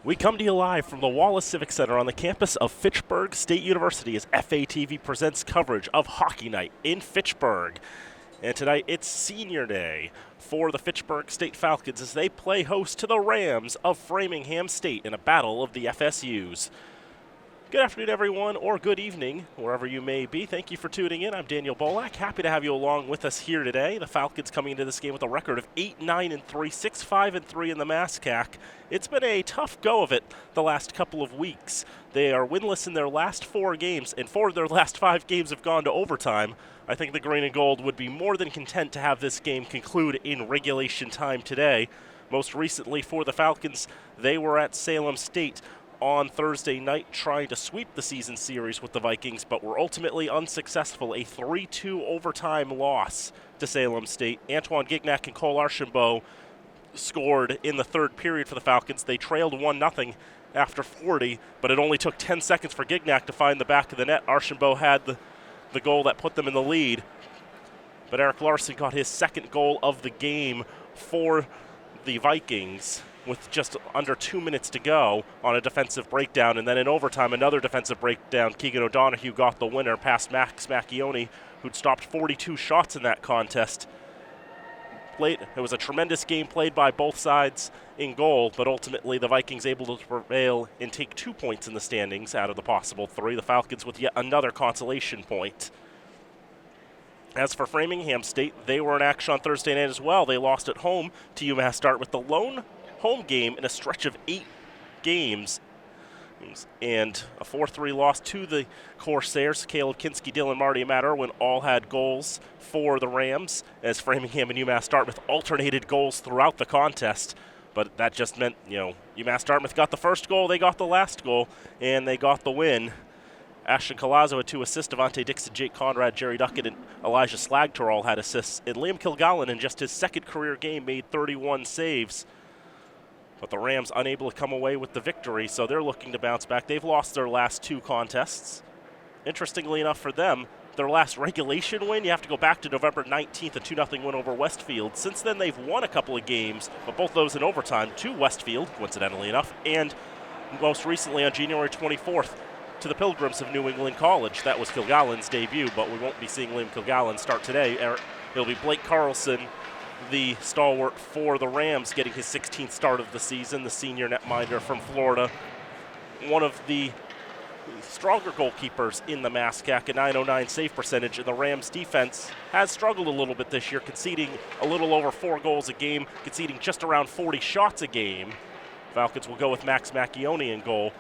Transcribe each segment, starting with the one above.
We come to you live from the Wallace Civic Center on the campus of Fitchburg State University as FATV presents coverage of Hockey Night in Fitchburg. And tonight it's Senior Day for the Fitchburg State Falcons as they play host to the Rams of Framingham State in a battle of the FSUs. Good afternoon, everyone, or good evening, wherever you may be. Thank you for tuning in. I'm Daniel Bolak. Happy to have you along with us here today. The Falcons coming into this game with a record of 8-9-3, 6-5-3 in the MASCAC. It's been a tough go of it the last couple of weeks. They are winless in their last 4 games, and 4 of their last 5 games have gone to overtime. I think the Green and Gold would be more than content to have this game conclude in regulation time today. Most recently for the Falcons, they were at Salem State on Thursday night trying to sweep the season series with the Vikings, but were ultimately unsuccessful. A 3-2 overtime loss to Salem State. Antoine Gignac and Cole Archambault scored in the third period for the Falcons. They trailed 1-0 after 40, but it only took 10 seconds for Gignac to find the back of the net. Archambault had the goal that put them in the lead, but Eric Larson got his second goal of the game for the Vikings with just under 2 minutes to go on a defensive breakdown. And then in overtime, another defensive breakdown. Keegan O'Donohue got the winner past Max Macchione, who'd stopped 42 shots in that contest. It was a tremendous game played by both sides in goal, but ultimately the Vikings able to prevail and take 2 points in the standings out of the possible 3. The Falcons with yet another consolation point. As for Framingham State, they were in action on Thursday night as well. They lost at home to UMass Start with the lone home game in a stretch of 8 games, and a 4-3 loss to the Corsairs. Caleb Kinski, Dylan Marty, and Matt Irwin all had goals for the Rams, as Framingham and UMass Dartmouth alternated goals throughout the contest. But that just meant, UMass Dartmouth got the first goal, they got the last goal, and they got the win. Ashton Collazo had 2 assists, Devontae Dixon, Jake Conrad, Jerry Duckett, and Elijah Slagter all had assists. And Liam Kilgallen, in just his second career game, made 31 saves. But the Rams unable to come away with the victory, so they're looking to bounce back. They've lost their last 2 contests. Interestingly enough for them, their last regulation win, you have to go back to November 19th, a 2-0 win over Westfield. Since then, they've won a couple of games, but both those in overtime to Westfield, coincidentally enough, and most recently on January 24th to the Pilgrims of New England College. That was Kilgallen's debut, but we won't be seeing Liam Kilgallen start today. It'll be Blake Carlson, the stalwart for the Rams, getting his 16th start of the season, the senior netminder from Florida. One of the stronger goalkeepers in the MASCAC, a .909 save percentage, and the Rams defense has struggled a little bit this year, conceding a little over 4 goals a game, conceding just around 40 shots a game. Falcons will go with Max Macchione in goal.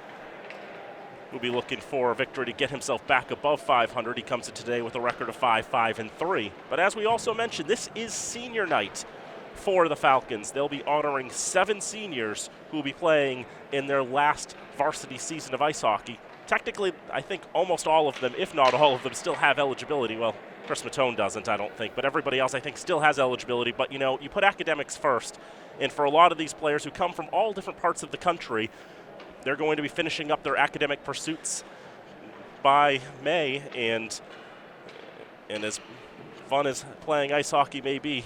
Will be looking for a victory to get himself back above 500. He comes in today with a record of 5-5-3. But as we also mentioned, this is senior night for the Falcons. They'll be honoring 7 seniors who will be playing in their last varsity season of ice hockey. Technically, I think almost all of them, if not all of them, still have eligibility. Well, Chris Matone doesn't, I don't think, but everybody else I think still has eligibility. But you put academics first, and for a lot of these players who come from all different parts of the country, they're going to be finishing up their academic pursuits by May, and as fun as playing ice hockey may be,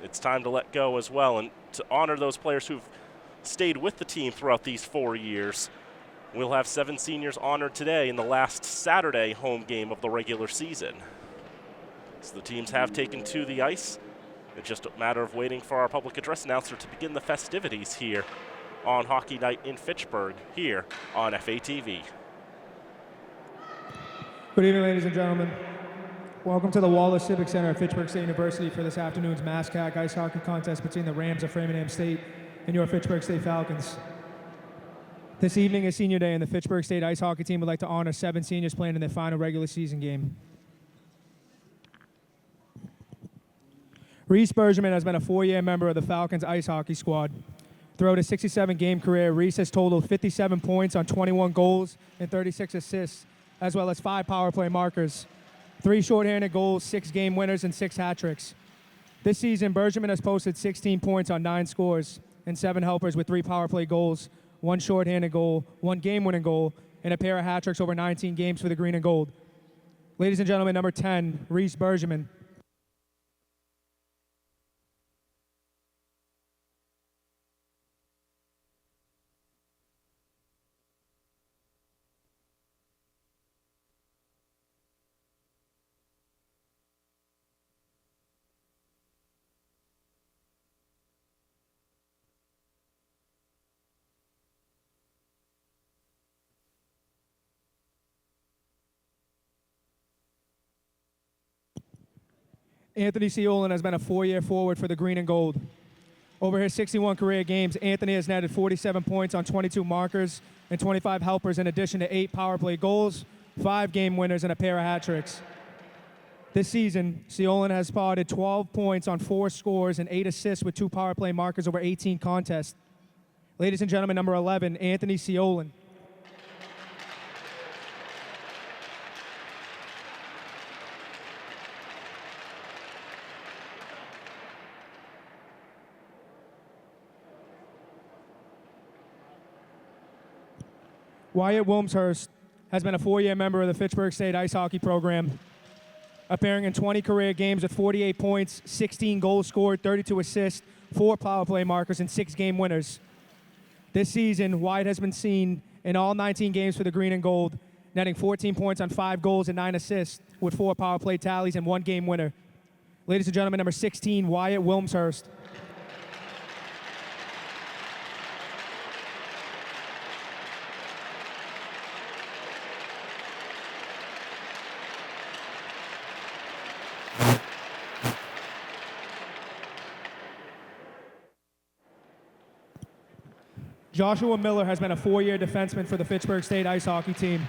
it's time to let go as well. And to honor those players who've stayed with the team throughout these 4 years, we'll have 7 seniors honored today in the last Saturday home game of the regular season. So the teams have taken to the ice. It's just a matter of waiting for our public address announcer to begin the festivities here on Hockey Night in Fitchburg, here on FATV. Good evening, ladies and gentlemen. Welcome to the Wallace Civic Center at Fitchburg State University for this afternoon's MASCAC ice hockey contest between the Rams of Framingham State and your Fitchburg State Falcons. This evening is senior day, and the Fitchburg State ice hockey team would like to honor 7 seniors playing in their final regular season game. Reese Bergerman has been a 4-year member of the Falcons ice hockey squad. Throughout his 67-game career, Reese has totaled 57 points on 21 goals and 36 assists, as well as 5 power play markers, 3 shorthanded goals, 6 game winners, and 6 hat tricks. This season, Bergerman has posted 16 points on 9 scores and 7 helpers with 3 power play goals, 1 shorthanded goal, 1 game-winning goal, and a pair of hat tricks over 19 games for the Green and Gold. Ladies and gentlemen, number 10, Reese Bergerman. Anthony Ciolin has been a four-year forward for the Green and Gold. Over his 61 career games, Anthony has netted 47 points on 22 markers and 25 helpers in addition to 8 power play goals, 5 game winners, and a pair of hat tricks. This season, Ciolin has spotted 12 points on 4 scores and 8 assists with 2 power play markers over 18 contests. Ladies and gentlemen, number 11, Anthony Ciolin. Wyatt Wilmshurst has been a 4-year member of the Fitchburg State Ice Hockey Program, appearing in 20 career games with 48 points, 16 goals scored, 32 assists, 4 power play markers, and 6 game winners. This season, Wyatt has been seen in all 19 games for the Green and Gold, netting 14 points on 5 goals and 9 assists with 4 power play tallies and 1 game winner. Ladies and gentlemen, number 16, Wyatt Wilmshurst. Joshua Miller has been a 4-year defenseman for the Fitchburg State Ice Hockey team.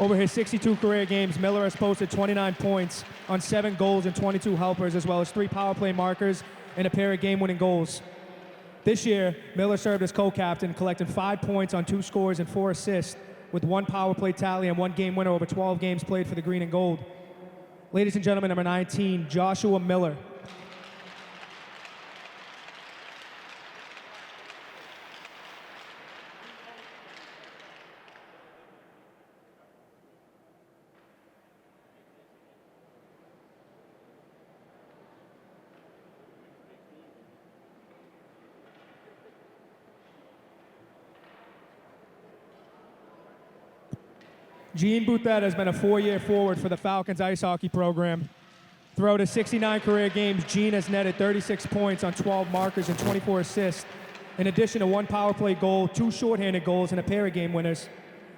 Over his 62 career games, Miller has posted 29 points on 7 goals and 22 helpers, as well as 3 power play markers and a pair of game-winning goals. This year, Miller served as co-captain, collecting 5 points on 2 scores and 4 assists, with 1 power play tally and 1 game winner over 12 games played for the Green and Gold. Ladies and gentlemen, number 19, Joshua Miller. Gene Bouthette has been a 4-year forward for the Falcons ice hockey program. Throughout his 69 career games, Gene has netted 36 points on 12 markers and 24 assists, in addition to 1 power play goal, 2 shorthanded goals, and a pair of game winners.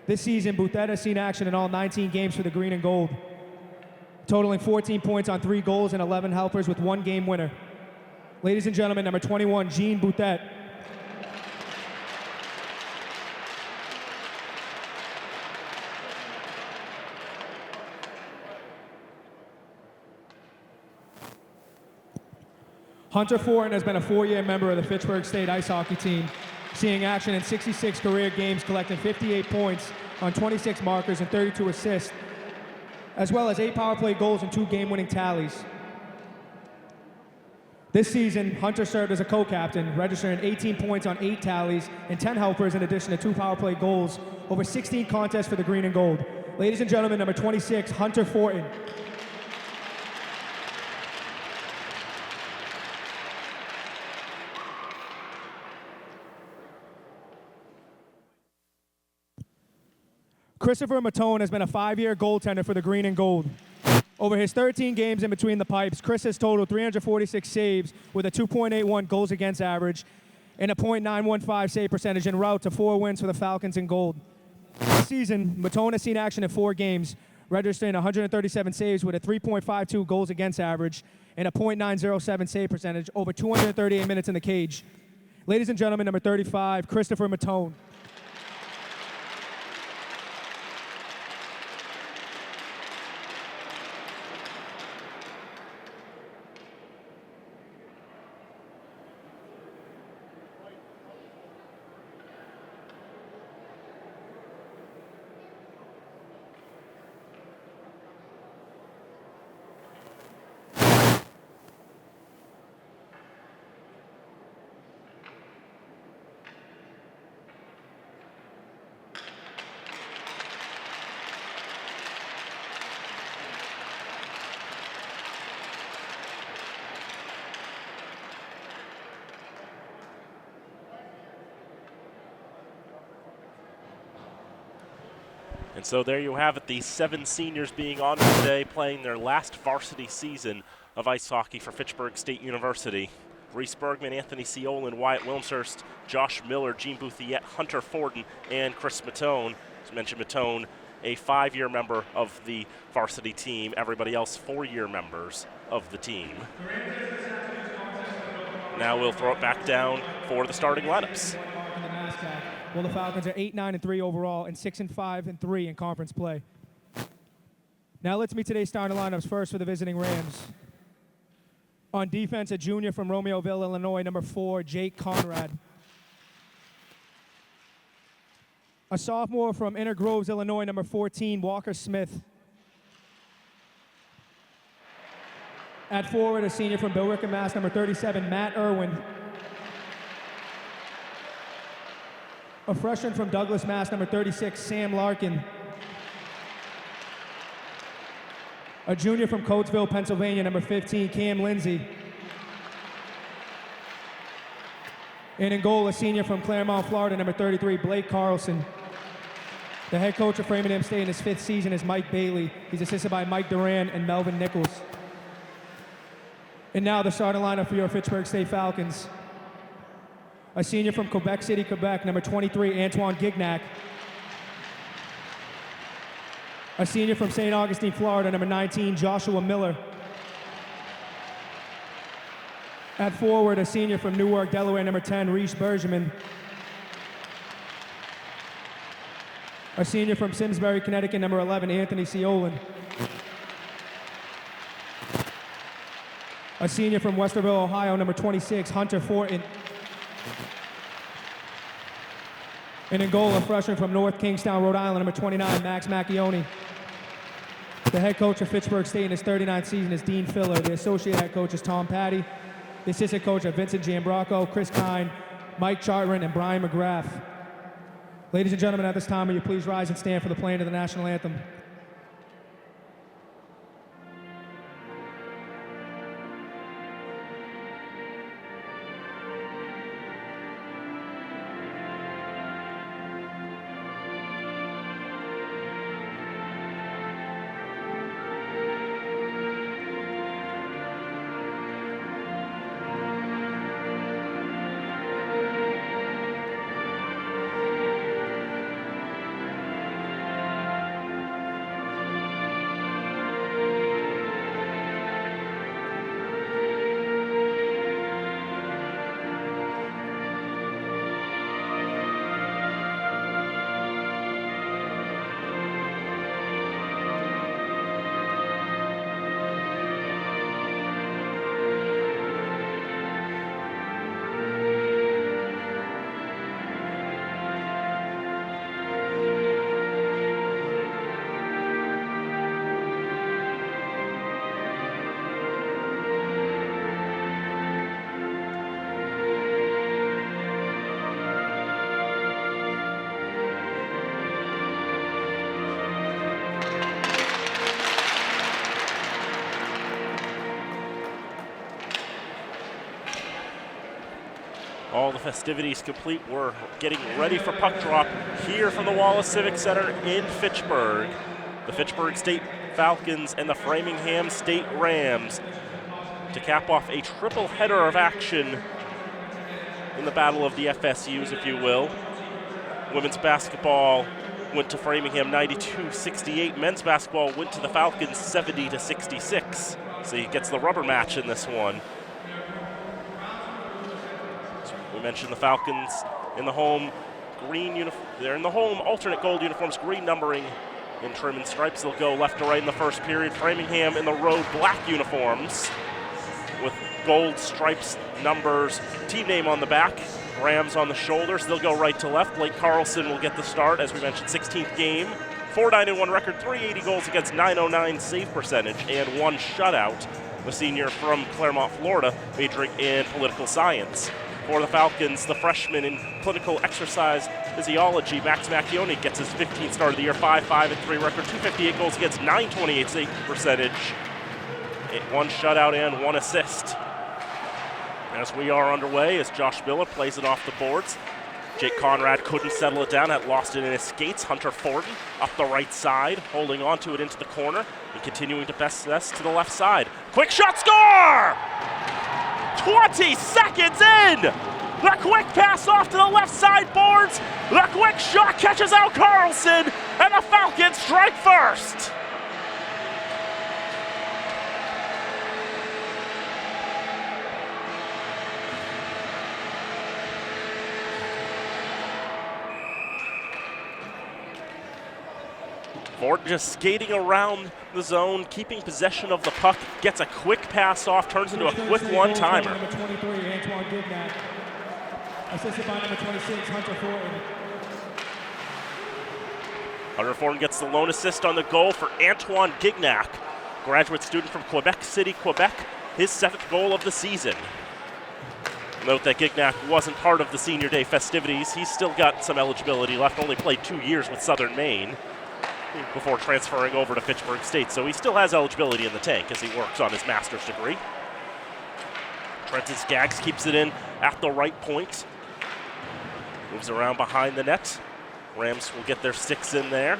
This season, Bouthette has seen action in all 19 games for the Green and Gold, totaling 14 points on 3 goals and 11 helpers with 1 game winner. Ladies and gentlemen, number 21, Gene Bouthette. Hunter Fortin has been a 4-year member of the Fitchburg State Ice Hockey team, seeing action in 66 career games, collecting 58 points on 26 markers and 32 assists, as well as 8 power play goals and 2 game-winning tallies. This season, Hunter served as a co-captain, registering 18 points on 8 tallies and 10 helpers in addition to 2 power play goals over 16 contests for the Green and Gold. Ladies and gentlemen, number 26, Hunter Fortin. Christopher Matone has been a 5-year goaltender for the Green and Gold. Over his 13 games in between the pipes, Chris has totaled 346 saves with a 2.81 goals against average and a .915 save percentage en route to 4 wins for the Falcons in gold. This season, Matone has seen action in 4 games, registering 137 saves with a 3.52 goals against average and a .907 save percentage over 238 minutes in the cage. Ladies and gentlemen, number 35, Christopher Matone. And so there you have it, the 7 seniors being honored today, playing their last varsity season of ice hockey for Fitchburg State University. Reese Bergman, Anthony Ciolin, Wyatt Wilmshurst, Josh Miller, Gene Bouthette, Hunter Fortin, and Chris Matone. As mentioned, Matone a 5-year member of the varsity team. Everybody else 4-year members of the team. Now we'll throw it back down for the starting lineups. Well, the Falcons are 8-9-3 overall and 6-5-3 in conference play. Now let's meet today's starting lineups. First for the visiting Rams. On defense, a junior from Romeoville, Illinois, number 4, Jake Conrad. A sophomore from Inner Groves, Illinois, number 14, Walker Smith. At forward, a senior from Billerica, Mass, number 37, Matt Irwin. A freshman from Douglas, Mass, number 36, Sam Larkin. A junior from Coatesville, Pennsylvania, number 15, Cam Lindsay. And in goal, a senior from Claremont, Florida, number 33, Blake Carlson. The head coach of Framingham State in his 5th season is Mike Bailey. He's assisted by Mike Duran and Melvin Nichols. And now the starting lineup for your Fitchburg State Falcons. A senior from Quebec City, Quebec, number 23, Antoine Gignac. A senior from St. Augustine, Florida, number 19, Joshua Miller. At forward, a senior from Newark, Delaware, number 10, Reese Bergerman. A senior from Simsbury, Connecticut, number 11, Anthony Ciolin. A senior from Westerville, Ohio, number 26, Hunter Fortin. And in goal, a freshman from North Kingstown, Rhode Island, number 29, Max Macchione. The head coach of Fitchburg State in his 39th season is Dean Filler. The associate head coach is Tom Patty. The assistant coach are Vincent Giambrocco, Chris Kine, Mike Chartran, and Brian McGrath. Ladies and gentlemen, at this time, will you please rise and stand for the playing of the national anthem? All the festivities complete. We're getting ready for puck drop here from the Wallace Civic Center in Fitchburg. The Fitchburg State Falcons and the Framingham State Rams to cap off a triple header of action in the battle of the FSUs, if you will. Women's basketball went to Framingham 92-68. Men's basketball went to the Falcons 70-66. So he gets the rubber match in this one. We mentioned the Falcons in the home green uniform. They're in the home alternate gold uniforms, green numbering in trim and stripes. They'll go left to right in the first period. Framingham in the road black uniforms with gold stripes, numbers, team name on the back, Rams on the shoulders. They'll go right to left. Blake Carlson will get the start, as we mentioned, 16th game. 4-9-1 record, 380 goals against, 909 save percentage, and 1 shutout. The senior from Claremont, Florida, majoring in political science. For the Falcons, the freshman in clinical exercise physiology, Max Macchione, gets his 15th start of the year, 5-5-3 record, 258 goals against, 928 save percentage, 1 shutout and 1 assist. As we are underway, as Josh Miller plays it off the boards, Jake Conrad couldn't settle it down, had lost it in his skates. Hunter Fortin up the right side, holding on to it into the corner, and continuing to possess to the left side. Quick shot, score! 20 seconds in! The quick pass off to the left side boards. The quick shot catches out Carlson, and the Falcons strike first. Ford just skating around the zone, keeping possession of the puck, gets a quick pass off, turns into a quick one-timer. Number 23, Antoine Gignac. Assisted by number 26, Hunter Thornton. Hunter Thornton gets the lone assist on the goal for Antoine Gignac, graduate student from Quebec City, Quebec, his 7th goal of the season. Note that Gignac wasn't part of the senior day festivities. He's still got some eligibility left, only played 2 years with Southern Maine before transferring over to Fitchburg State, so he still has eligibility in the tank as he works on his master's degree. Trenton Skaggs keeps it in at the right point. Moves around behind the net. Rams will get their sticks in there.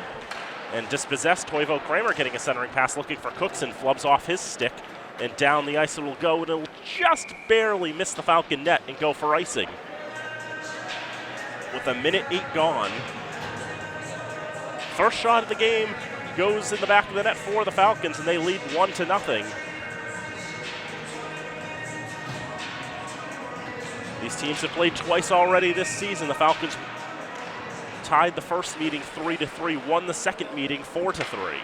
And dispossessed, Toivo Kramer getting a centering pass, looking for Cookson, flubs off his stick, and down the ice it will go, and it'll just barely miss the Falcon net and go for icing. With 1:08 gone. First shot of the game goes in the back of the net for the Falcons, and they lead 1-0. These teams have played twice already this season. The Falcons tied the first meeting 3-3, won the second meeting 4-3.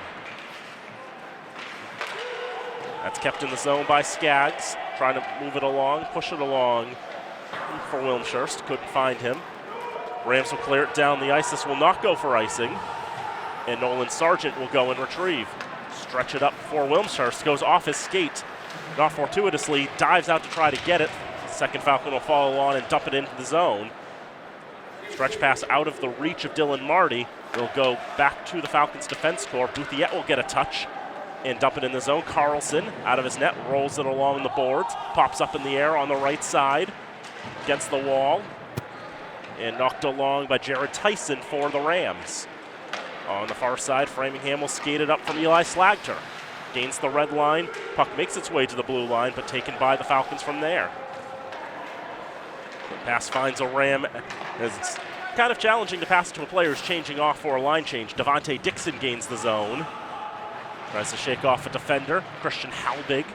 That's kept in the zone by Skaggs, trying to move it along, push it along for Wilmshurst. Couldn't find him. Rams will clear it down the ice. This will not go for icing. And Nolan Sargent will go and retrieve. Stretch it up for Wilmshurst, goes off his skate, not fortuitously, dives out to try to get it. Second Falcon will follow on and dump it into the zone. Stretch pass out of the reach of Dylan Marty. It'll go back to the Falcons defense corps. Bouthiette will get a touch and dump it in the zone. Carlson out of his net, rolls it along the boards, pops up in the air on the right side against the wall, and knocked along by Jared Tyson for the Rams. On the far side, Framingham will skate it up from Eli Slagter. Gains the red line. Puck makes its way to the blue line, but taken by the Falcons from there. The pass finds a Ram. It's kind of challenging to pass it to a player who's changing off for a line change. Devontae Dixon gains the zone. Tries to shake off a defender. Christian Halbig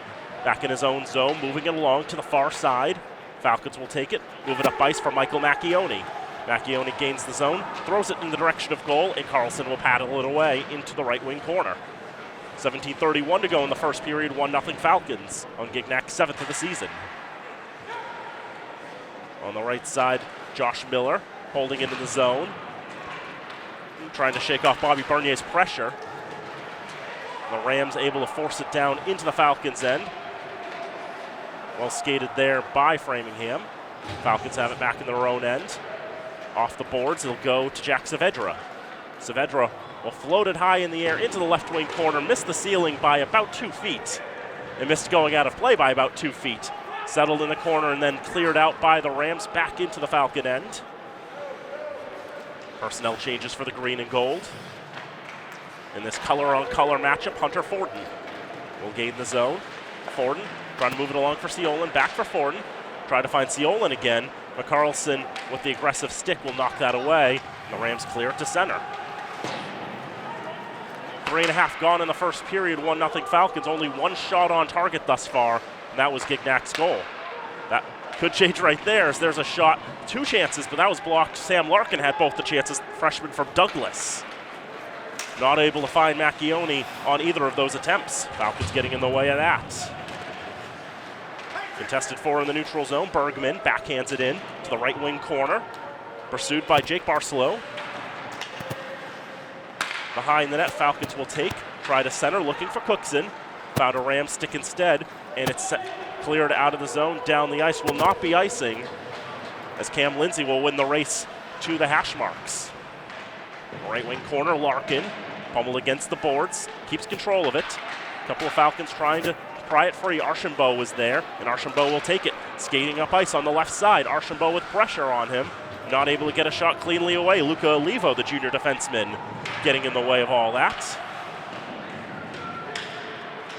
back in his own zone, moving it along to the far side. Falcons will take it, move it up ice for Michael Macchione. Macchione gains the zone, throws it in the direction of goal, and Carlson will paddle it away into the right wing corner. 17:31 to go in the first period, 1-0 Falcons on Gignac's 7th of the season. On the right side, Josh Miller holding into the zone, trying to shake off Bobby Bernier's pressure. The Rams able to force it down into the Falcons' end. Well skated there by Framingham. Falcons have it back in their own end. Off the boards, it'll go to Jack Saavedra. Saavedra will float it high in the air into the left wing corner, missed the ceiling by about 2 feet, and missed going out of play by about 2 feet. Settled in the corner and then cleared out by the Rams back into the Falcon end. Personnel changes for the green and gold. In this color-on-color matchup, Hunter Forden will gain the zone. Forden trying to move it along for Seolin, back for Forden. Try to find Seolin again, but Carlson with the aggressive stick will knock that away. And the Rams clear it to center. 3.5 gone in the first period, 1-0 Falcons. Only one shot on target thus far, and that was Gignac's goal. That could change right there as there's a shot, 2 chances, but that was blocked. Sam Larkin had both the chances, freshman from Douglas. Not able to find Macchione on either of those attempts. Falcons getting in the way of that. Contested for in the neutral zone. Bergman backhands it in to the right wing corner. Pursued by Jake Barcelo. Behind the net, Falcons will take. Try to center, looking for Cookson. Found a Ram stick instead, and it's cleared out of the zone. Down the ice will not be icing, as Cam Lindsay will win the race to the hash marks. Right wing corner, Larkin. Pummel against the boards. Keeps control of it. A couple of Falcons trying to pry it free. Archambault was there, and Archambault will take it. Skating up ice on the left side. Archambault with pressure on him. Not able to get a shot cleanly away. Luca Olivo, the junior defenseman, getting in the way of all that.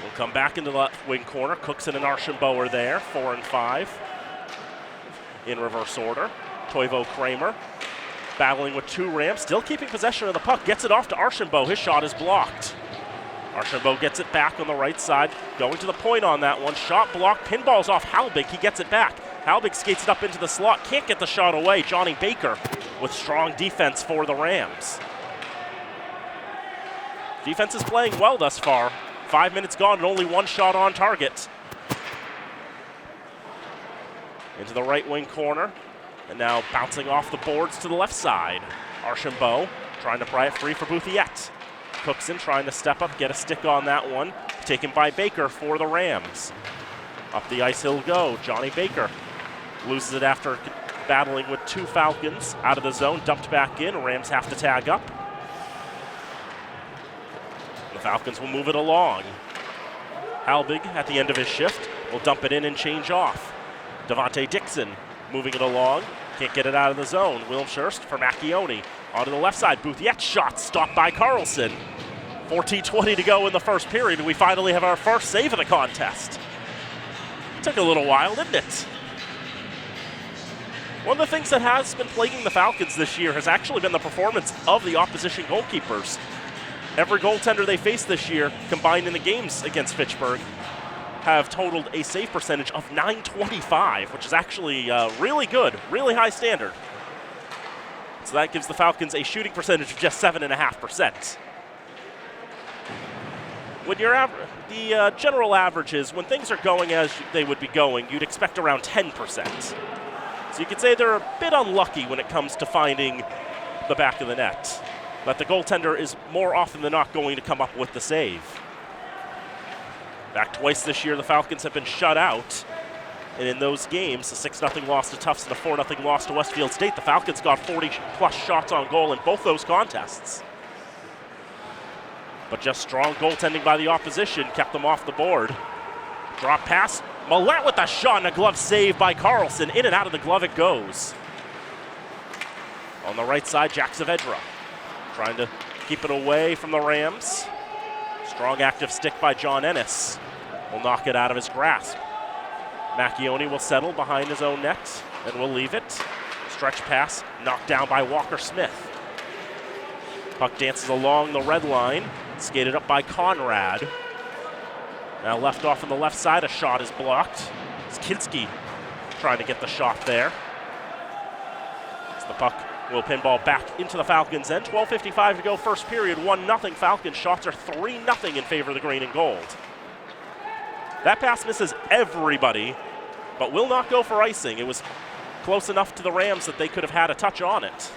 We'll come back into the left wing corner. Cookson and Archambault are there, 4 and 5. in reverse order. Toivo Kramer battling with 2 Rams, still keeping possession of the puck, gets it off to Archambault. His shot is blocked. Archambault gets it back on the right side, going to the point on that one. Shot blocked, pinballs off Halbig, he gets it back. Halbig skates it up into the slot, can't get the shot away. Johnny Baker with strong defense for the Rams. Defense is playing well thus far. 5 minutes gone and only 1 shot on target. Into the right wing corner, and now bouncing off the boards to the left side. Archambault trying to pry it free for Bouthiette. Cookson trying to step up, get a stick on that one. Taken by Baker for the Rams. Up the ice he'll go. Johnny Baker loses it after battling with 2 Falcons. Out of the zone, dumped back in. Rams have to tag up. The Falcons will move it along. Halbig at the end of his shift will dump it in and change off. Devontae Dixon moving it along. Can't get it out of the zone. Wilmshurst for Macchione. Onto the left side. Bouthiette shot stopped by Carlson. 14:20 to go in the first period, and we finally have our first save of the contest. Took a little while, didn't it? One of the things that has been plaguing the Falcons this year has actually been the performance of the opposition goalkeepers. Every goaltender they faced this year, combined in the games against Fitchburg, have totaled a save percentage of .925, which is actually really good, really high standard. So that gives the Falcons a shooting percentage of just 7.5%. When the general average is, when things are going as they would be going, you'd expect around 10%. So you could say they're a bit unlucky when it comes to finding the back of the net. But the goaltender is more often than not going to come up with the save. Back twice this year, the Falcons have been shut out. And in those games, a 6-0 loss to Tufts and a 4-0 loss to Westfield State, the Falcons got 40-plus shots on goal in both those contests. But just strong goaltending by the opposition kept them off the board. Drop pass. Millette with a shot and a glove save by Carlson. In and out of the glove it goes. On the right side, Jack Saavedra trying to keep it away from the Rams. Strong active stick by John Ennis. Will knock it out of his grasp. Macchione will settle behind his own net and will leave it. Stretch pass knocked down by Walker Smith. Puck dances along the red line. Skated up by Conrad. Now left off on the left side, a shot is blocked. It's Kinski trying to get the shot there. As the puck will pinball back into the Falcons' end. 12:55 to go, first period, 1-0 Falcons. Shots are 3-0 in favor of the green and gold. That pass misses everybody, but will not go for icing. It was close enough to the Rams that they could have had a touch on it.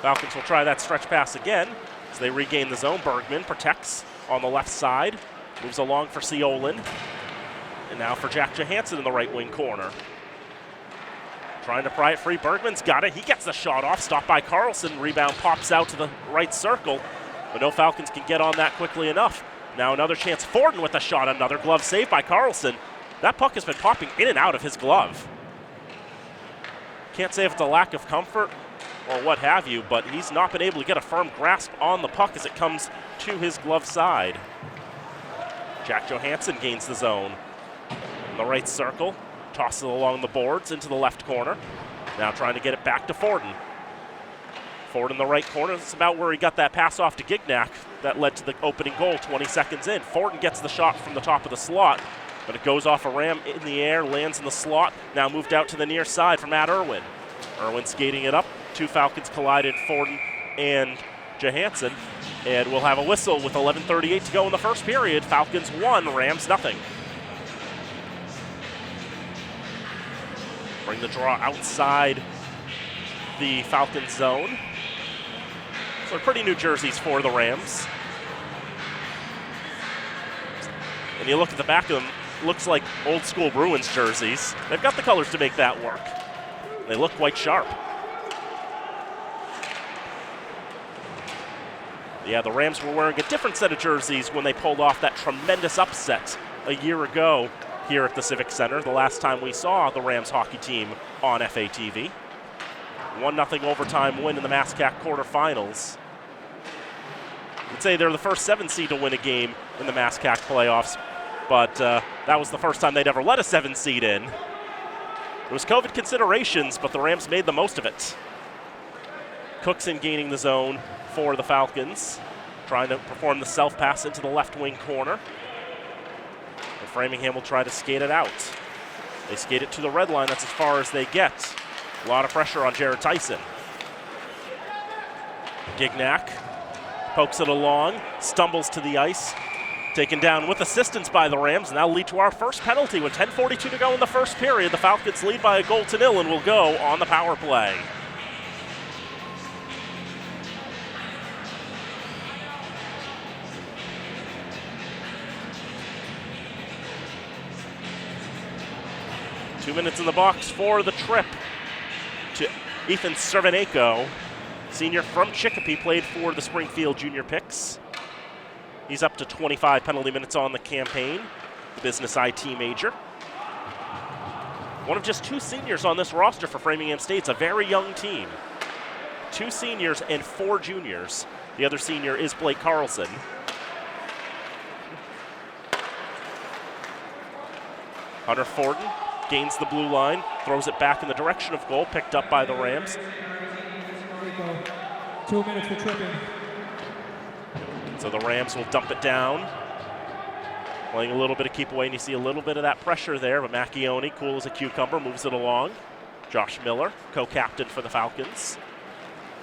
Falcons will try that stretch pass again as they regain the zone. Bergman protects on the left side, moves along for Ciolin, and now for Jack Johansson in the right wing corner. Trying to pry it free. Bergman's got it. He gets the shot off. Stopped by Carlson. Rebound pops out to the right circle, but no Falcons can get on that quickly enough. Now another chance. Forden with a shot. Another glove save by Carlson. That puck has been popping in and out of his glove. Can't say if it's a lack of comfort or what have you, but he's not been able to get a firm grasp on the puck as it comes to his glove side. Jack Johansson gains the zone. In the right circle. Tosses it along the boards into the left corner. Now trying to get it back to Forden. Ford in the right corner. That's about where he got that pass off to Gignac that led to the opening goal 20 seconds in. Forden gets the shot from the top of the slot, but it goes off a ram in the air, lands in the slot. Now moved out to the near side for Matt Irwin. Irwin skating it up. 2 Falcons collided, Forden and Johansson. And we'll have a whistle with 11:38 to go in the first period. Falcons 1, Rams nothing. Bring the draw outside the Falcons zone. So pretty new jerseys for the Rams. And you look at the back of them, looks like old school Bruins jerseys. They've got the colors to make that work. They look quite sharp. Yeah, the Rams were wearing a different set of jerseys when they pulled off that tremendous upset a year ago here at the Civic Center, the last time we saw the Rams hockey team on FATV. 1-0 overtime win in the MASCAC quarterfinals. I'd say they're the first 7 seed to win a game in the MASCAC playoffs, but that was the first time they'd ever let a 7 seed in. There was COVID considerations, but the Rams made the most of it. Cookson gaining the zone for the Falcons, trying to perform the self-pass into the left wing corner. And Framingham will try to skate it out. They skate it to the red line. That's as far as they get. A lot of pressure on Jared Tyson. Gignac pokes it along, stumbles to the ice. Taken down with assistance by the Rams, and that'll lead to our first penalty with 10:42 to go in the first period. The Falcons lead by a goal to nil and will go on the power play. Two minutes in the box for the trip to Ethan Cerveneko, senior from Chicopee, played for the Springfield Junior Picks. He's up to 25 penalty minutes on the campaign, the business IT major. One of just two seniors on this roster for Framingham State. It's a very young team. 2 seniors and 4 juniors. The other senior is Blake Carlson. Hunter Forden gains the blue line, throws it back in the direction of goal, picked up by the Rams. 2 minutes for tripping. So the Rams will dump it down. Playing a little bit of keep away, and you see a little bit of that pressure there, but Macchione, cool as a cucumber, moves it along. Josh Miller, co-captain for the Falcons.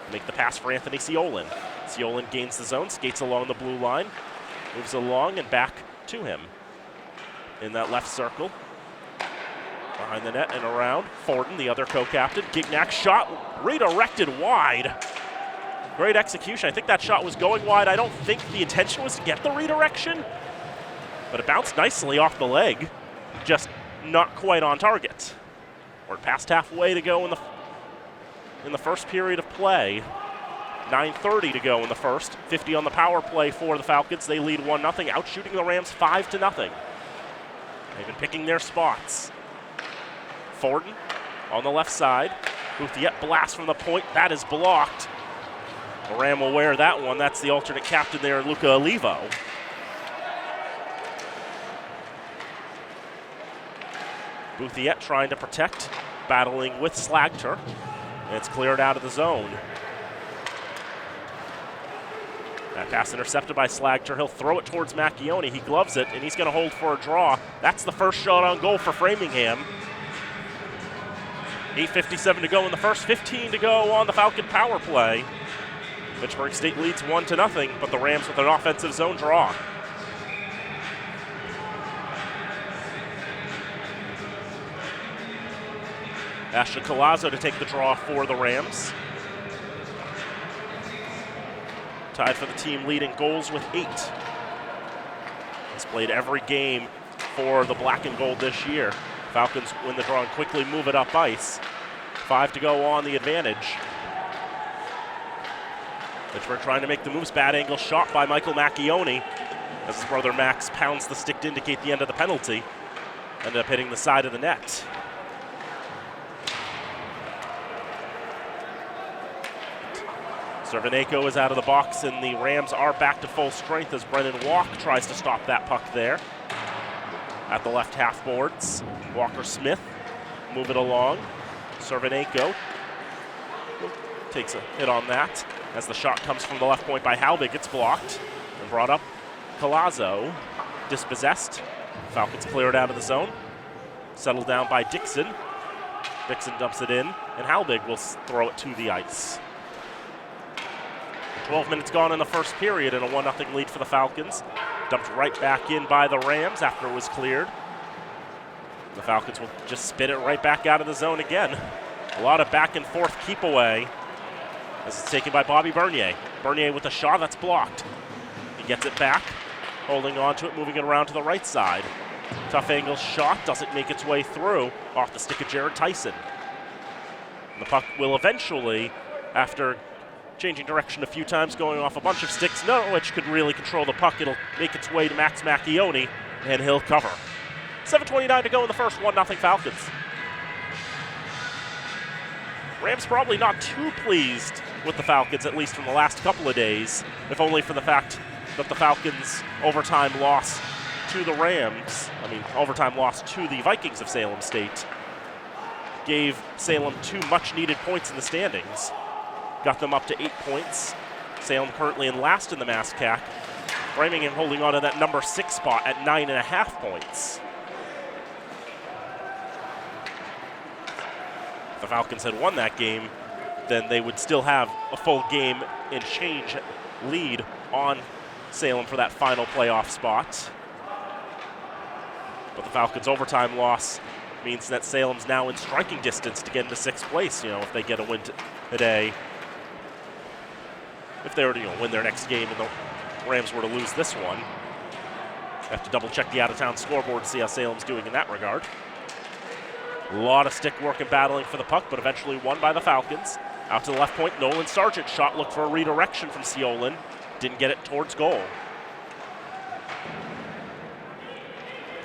Make the pass for Anthony Ciolin. Ciolin gains the zone, skates along the blue line, moves along and back to him. In that left circle. Behind the net and around. Forden, the other co-captain. Gignac shot redirected wide. Great execution. I think that shot was going wide. I don't think the intention was to get the redirection, but it bounced nicely off the leg, just not quite on target. We're past halfway to go in the first period of play. 9:30 to go in the first. 50 on the power play for the Falcons. They lead 1-0, outshooting the Rams 5-0. They've been picking their spots. Forden on the left side. Bouthiet blast from the point. That is blocked. The Ram will wear that one. That's the alternate captain there, Luca Olivo. Bouthiet trying to protect, battling with Slagter. And it's cleared out of the zone. That pass intercepted by Slagter. He'll throw it towards Macchione. He gloves it, and he's going to hold for a draw. That's the first shot on goal for Framingham. 8:57 to go in the first, 15 to go on the Falcon power play. Fitchburg State leads 1-0, but the Rams with an offensive zone draw. Ashton Collazo to take the draw for the Rams. Tied for the team lead in goals with 8. He's played every game for the black and gold this year. Falcons win the draw and quickly move it up ice. 5 to go on the advantage. Fitchburg trying to make the moves. Bad angle shot by Michael Macchione as his brother Max pounds the stick to indicate the end of the penalty. Ended up hitting the side of the net. Cerveneko is out of the box, and the Rams are back to full strength as Brennan Walk tries to stop that puck there. At the left half boards, Walker Smith move it along. Cerveneko takes a hit on that as the shot comes from the left point by Halbig. It's blocked and brought up. Collazo dispossessed. Falcons clear it out of the zone. Settled down by Dixon. Dixon dumps it in, and Halbig will throw it to the ice. 12 minutes gone in the first period and a 1-0 lead for the Falcons. Dumped right back in by the Rams after it was cleared. The Falcons will just spit it right back out of the zone again. A lot of back and forth keep away as it's taken by Bobby Bernier. Bernier with a shot that's blocked. He gets it back, holding on to it, moving it around to the right side. Tough angle shot, doesn't make its way through, off the stick of Jared Tyson. And the puck will eventually, after changing direction a few times, going off a bunch of sticks, none of which could really control the puck. It'll make its way to Max Macchione, and he'll cover. 7:29 to go in the first, 1-0 Falcons. Rams probably not too pleased with the Falcons, at least from the last couple of days, if only for the fact that the Falcons' overtime loss to the Rams, overtime loss to the Vikings of Salem State, gave Salem 2 much-needed points in the standings. Got them up to 8 points. Salem currently in last in the MASCAC. Framingham holding on to that number 6 spot at 9.5 points. If the Falcons had won that game, then they would still have a full game and change lead on Salem for that final playoff spot. But the Falcons' overtime loss means that Salem's now in striking distance to get into 6th place, if they get a win today. If they were to win their next game and the Rams were to lose this one. Have to double check the out-of-town scoreboard to see how Salem's doing in that regard. A lot of stick work and battling for the puck, but eventually won by the Falcons. Out to the left point, Nolan Sargent shot looked for a redirection from Seolin. Didn't get it towards goal.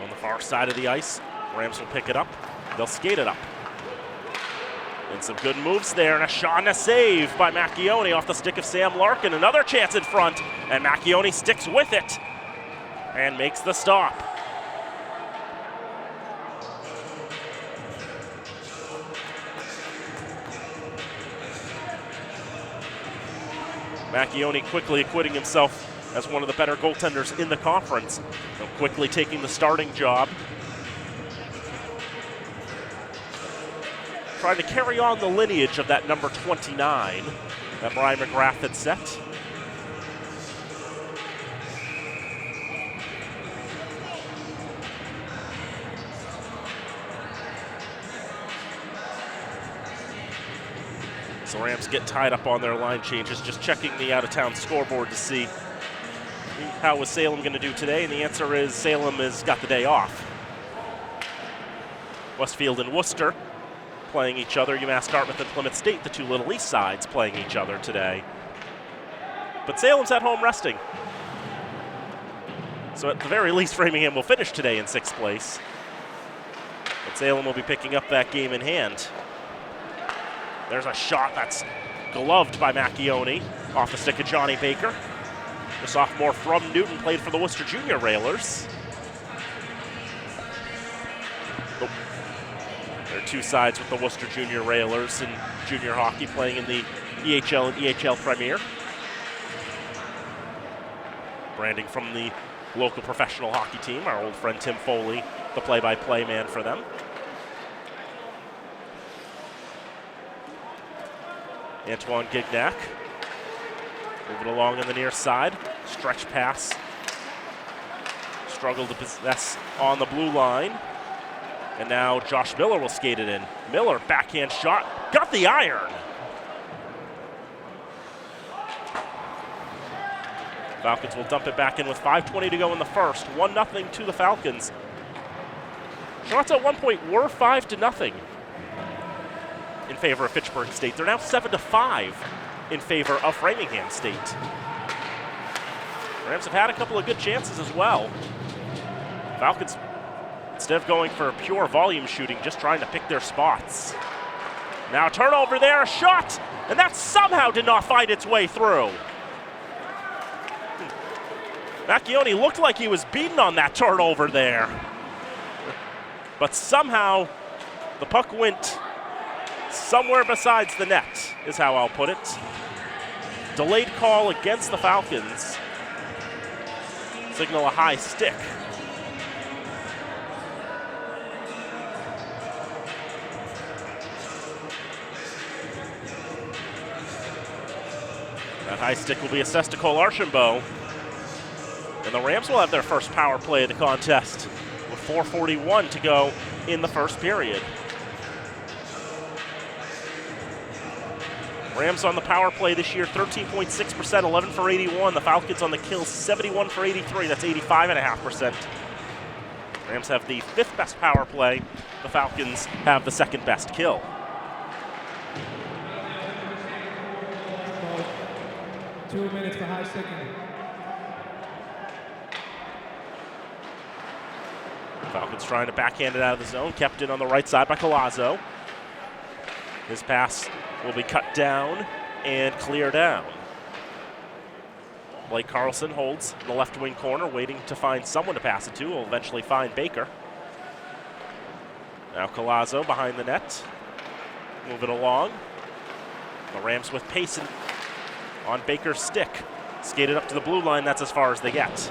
On the far side of the ice, Rams will pick it up. They'll skate it up. And some good moves there, and a shot and a save by Macchione off the stick of Sam Larkin. Another chance in front, and Macchione sticks with it and makes the stop. Macchione quickly acquitting himself as one of the better goaltenders in the conference, and quickly taking the starting job. Trying to carry on the lineage of that number 29 that Brian McGrath had set. So Rams get tied up on their line changes, just checking the out-of-town scoreboard to see how was Salem going to do today, and the answer is Salem has got the day off. Westfield and Worcester playing each other. UMass Dartmouth and Plymouth State, the 2 Little East sides, playing each other today. But Salem's at home resting. So at the very least, Framingham will finish today in 6th place. But Salem will be picking up that game in hand. There's a shot that's gloved by Macchione off the stick of Johnny Baker. The sophomore from Newton played for the Worcester Junior Railers. There are 2 sides with the Worcester Junior Railers in junior hockey playing in the EHL and EHL Premier. Branding from the local professional hockey team, our old friend Tim Foley, the play-by-play man for them. Antoine Gignac moving along on the near side. Stretch pass. Struggled to possess on the blue line. And now Josh Miller will skate it in. Miller, backhand shot, got the iron. Falcons will dump it back in with 5:20 to go in the first. 1-0 to the Falcons. Shots at one point were 5-0 in favor of Fitchburg State. They're now 7-5 in favor of Framingham State. Rams have had a couple of good chances as well. Falcons, instead of going for pure volume shooting, just trying to pick their spots. Now a turnover there, a shot, and that somehow did not find its way through. Macchione looked like he was beaten on that turnover there. But somehow the puck went somewhere besides the net, is how I'll put it. Delayed call against the Falcons. Signal a high stick. That high stick will be assessed to Cole Archambault. And the Rams will have their first power play of the contest with 4:41 to go in the first period. Rams on the power play this year, 13.6%, 11 for 81. The Falcons on the kill, 71 for 83. That's 85.5%. Rams have the 5th best power play. The Falcons have the 2nd best kill. About 2 minutes for high sticking. Falcons trying to backhand it out of the zone. Kept in on the right side by Collazo. His pass will be cut down and cleared down. Blake Carlson holds in the left wing corner, waiting to find someone to pass it to. Will eventually find Baker. Now Collazo behind the net. move it along. The Rams with Payson on Baker's stick. Skated up to the blue line, that's as far as they get.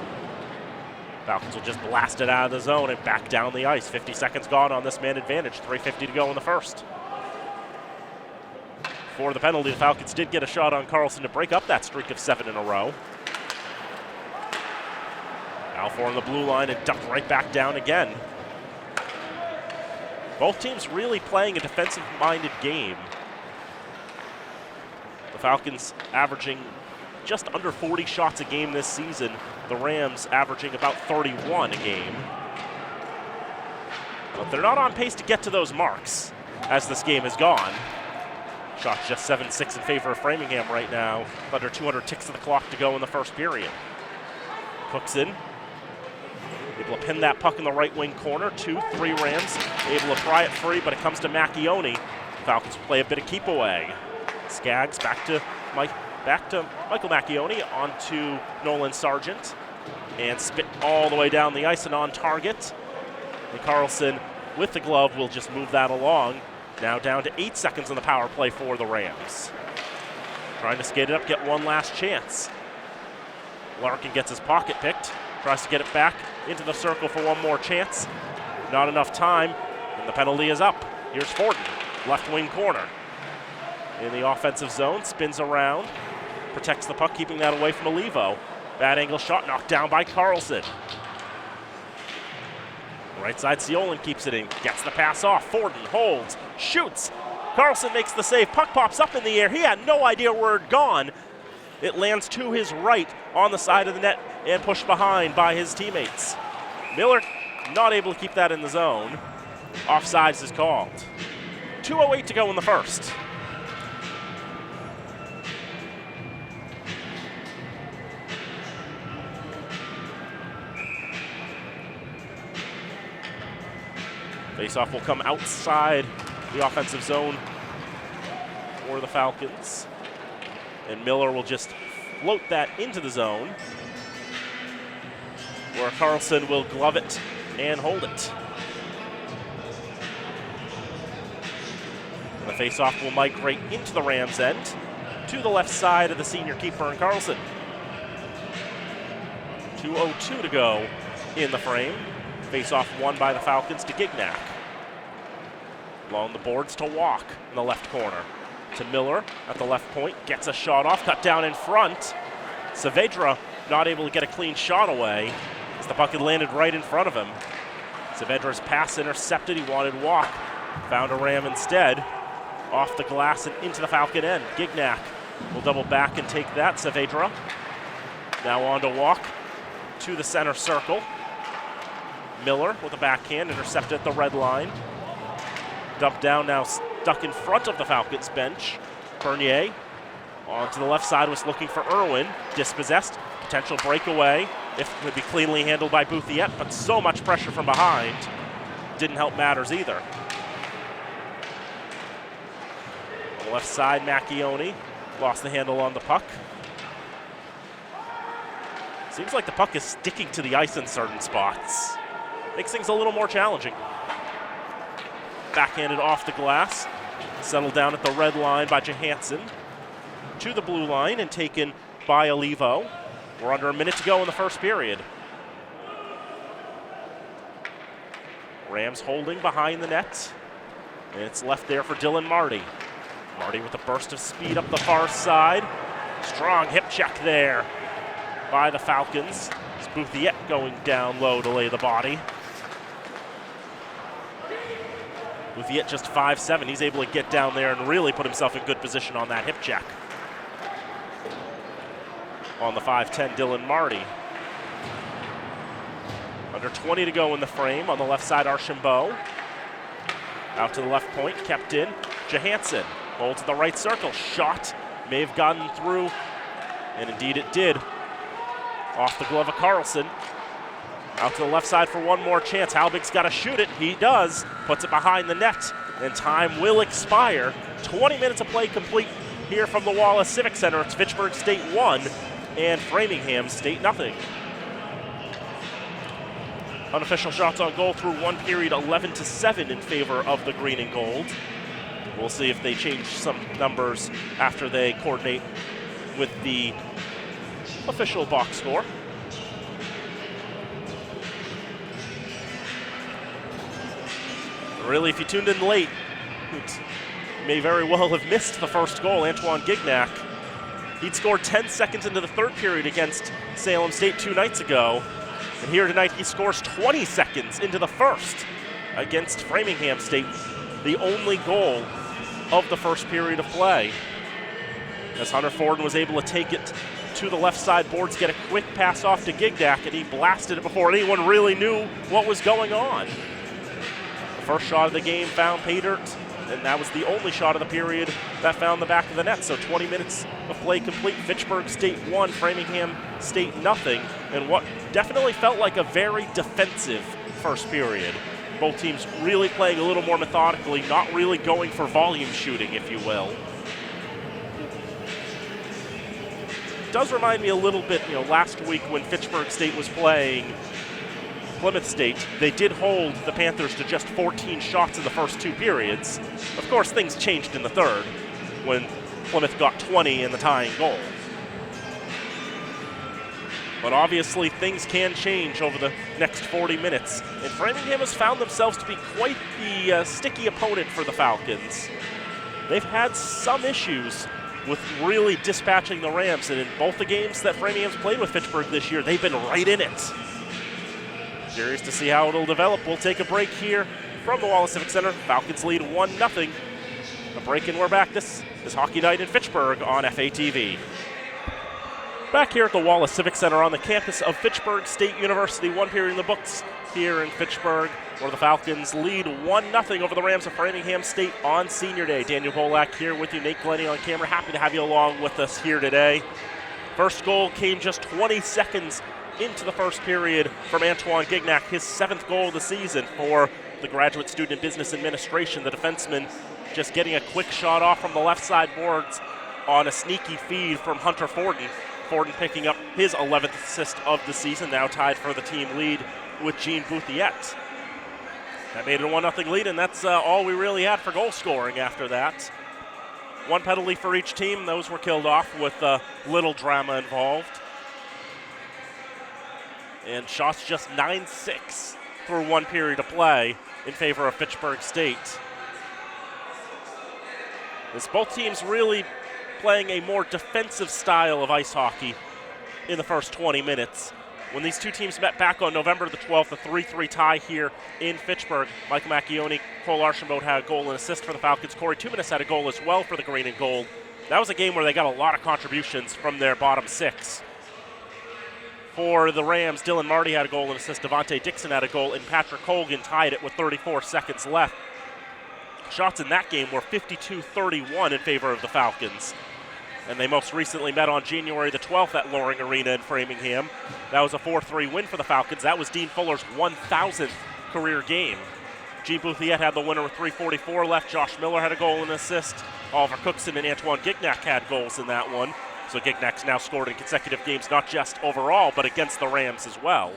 Falcons will just blast it out of the zone and back down the ice. 50 seconds gone on this man advantage, 3:50 to go in the first. For the penalty, the Falcons did get a shot on Carlson to break up that streak of 7 in a row. Alfor on the blue line and ducked right back down again. Both teams really playing a defensive-minded game. The Falcons averaging just under 40 shots a game this season. The Rams averaging about 31 a game. But they're not on pace to get to those marks as this game has gone. Shots just 7-6 in favor of Framingham right now. Under 200 ticks of the clock to go in the first period. Hooks in. Able to pin that puck in the right wing corner. 2-3 Rams able to pry it free, but it comes to Macchione. Falcons play a bit of keep away. Skaggs back to Michael Macchione onto Nolan Sargent, and spit all the way down the ice and on target. And Carlson with the glove will just move that along. Now down to 8 seconds on the power play for the Rams. Trying to skate it up, get one last chance. Larkin gets his pocket picked, tries to get it back into the circle for one more chance. Not enough time, and the penalty is up. Here's Forden, left wing corner. In the offensive zone, spins around, protects the puck, keeping that away from Olivo. Bad angle shot, knocked down by Carlson. Right side, Ciolin keeps it in, gets the pass off. Forden holds, shoots. Carlson makes the save, puck pops up in the air. He had no idea where it had gone. It lands to his right on the side of the net and pushed behind by his teammates. Miller not able to keep that in the zone. Offsides is called. 2:08 to go in the first. Faceoff will come outside the offensive zone for the Falcons. And Miller will just float that into the zone, where Carlson will glove it and hold it. And the faceoff will migrate into the Rams' end, to the left side of the senior keeper and Carlson. 2:02 to go in the frame. Faceoff won by the Falcons to Gignac. Along the boards to Walk in the left corner. To Miller at the left point, gets a shot off, cut down in front. Saavedra not able to get a clean shot away as the puck had landed right in front of him. Saavedra's pass intercepted, he wanted Walk. Found a Ram instead. Off the glass and into the Falcon end. Gignac will double back and take that. Saavedra now on to Walk to the center circle. Miller with a backhand, intercepted at the red line. Dumped down, now stuck in front of the Falcons bench. Bernier on to the left side, was looking for Irwin. Dispossessed, potential breakaway. If it would be cleanly handled by Bouthiet, but so much pressure from behind. Didn't help matters either. On the left side, Macchione lost the handle on the puck. Seems like the puck is sticking to the ice in certain spots. Makes things a little more challenging. Backhanded off the glass. Settled down at the red line by Johansson. To the blue line and taken by Olivo. We're under a minute to go in the first period. Rams holding behind the net. And it's left there for Dylan Marty. Marty with a burst of speed up the far side. Strong hip check there by the Falcons. It's Bouthiet going down low to lay the body. Bouthiet just 5'7". He's able to get down there and really put himself in good position on that hip check. On the 5'10", Dylan Marty. Under 20 to go in the frame. On the left side, Archambault. Out to the left point, kept in. Johansson holds the right circle. Shot may have gotten through, and indeed it did. Off the glove of Carlson. Out to the left side for one more chance. Halbig's got to shoot it. He does. Puts it behind the net, and time will expire. 20 minutes of play complete here from the Wallace Civic Center. It's Fitchburg State 1 and Framingham State 0. Unofficial shots on goal through one period, 11-7 in favor of the green and gold. We'll see if they change some numbers after they coordinate with the official box score. Really, if you tuned in late, you may very well have missed the first goal. Antoine Gignac, he'd scored 10 seconds into the third period against Salem State 2 nights ago. And here tonight, he scores 20 seconds into the first against Framingham State, the only goal of the first period of play. As Hunter Forden was able to take it to the left side boards, get a quick pass off to Gignac, and he blasted it before anyone really knew what was going on. The first shot of the game found pay dirt, and that was the only shot of the period that found the back of the net. So 20 minutes of play complete. Fitchburg State 1, Framingham State nothing, and what definitely felt like a very defensive first period. Both teams really playing a little more methodically, not really going for volume shooting, if you will. It does remind me a little bit, last week when Fitchburg State was playing Plymouth State, they did hold the Panthers to just 14 shots in the first 2 periods. Of course, things changed in the third when Plymouth got 20 in the tying goal. But obviously, things can change over the next 40 minutes. And Framingham has found themselves to be quite the sticky opponent for the Falcons. They've had some issues with really dispatching the Rams, and in both the games that Framingham's played with Fitchburg this year, they've been right in it. Curious to see how it'll develop. We'll take a break here from the Wallace Civic Center. Falcons lead 1-0. A break and we're back. This is Hockey Night in Fitchburg on FATV. Back here at the Wallace Civic Center on the campus of Fitchburg State University. 1 period in the books here in Fitchburg, where the Falcons lead 1-0 over the Rams of Framingham State on Senior Day. Daniel Bolak here with you, Nate Glennie on camera. Happy to have you along with us here today. First goal came just 20 seconds into the first period from Antoine Gignac, his 7th goal of the season for the graduate student in business administration. The defenseman just getting a quick shot off from the left side boards on a sneaky feed from Hunter Forden. Forden picking up his 11th assist of the season, now tied for the team lead with Jean Bouthiette. That made it a 1-0 lead, and that's all we really had for goal scoring after that. 1 penalty for each team. Those were killed off with little drama involved. And shots just 9-6 through 1 period of play in favor of Fitchburg State. As both teams really playing a more defensive style of ice hockey in the first 20 minutes. When these two teams met back on November the 12th, a 3-3 tie here in Fitchburg. Mike Macchione, Cole Archambault had a goal and assist for the Falcons. Corey Tuminis had a goal as well for the Green and Gold. That was a game where they got a lot of contributions from their bottom 6. For the Rams, Dylan Marty had a goal and assist. Devontae Dixon had a goal, and Patrick Colgan tied it with 34 seconds left. Shots in that game were 52-31 in favor of the Falcons. And they most recently met on January the 12th at Loring Arena in Framingham. That was a 4-3 win for the Falcons. That was Dean Fuller's 1,000th career game. Jean Bouthiette had the winner with 3:44 left. Josh Miller had a goal and assist. Oliver Cookson and Antoine Gignac had goals in that one. So Gignac's now scored in consecutive games, not just overall, but against the Rams as well.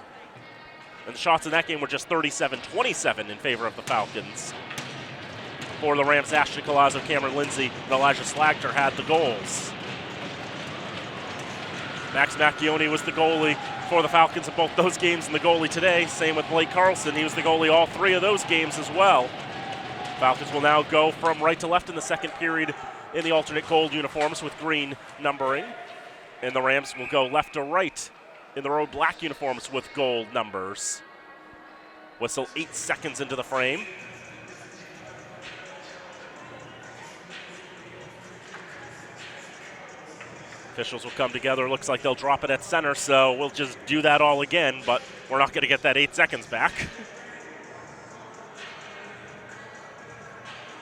And the shots in that game were just 37-27 in favor of the Falcons. For the Rams, Ashton Collazo, Cameron Lindsay, and Elijah Slagter had the goals. Max Macchione was the goalie for the Falcons in both those games and the goalie today. Same with Blake Carlson. He was the goalie all 3 of those games as well. Falcons will now go from right to left in the second period in the alternate gold uniforms with green numbering. And the Rams will go left to right in the road black uniforms with gold numbers. Whistle 8 seconds into the frame. Officials will come together. Looks like they'll drop it at center, so we'll just do that all again, but we're not going to get that 8 seconds back.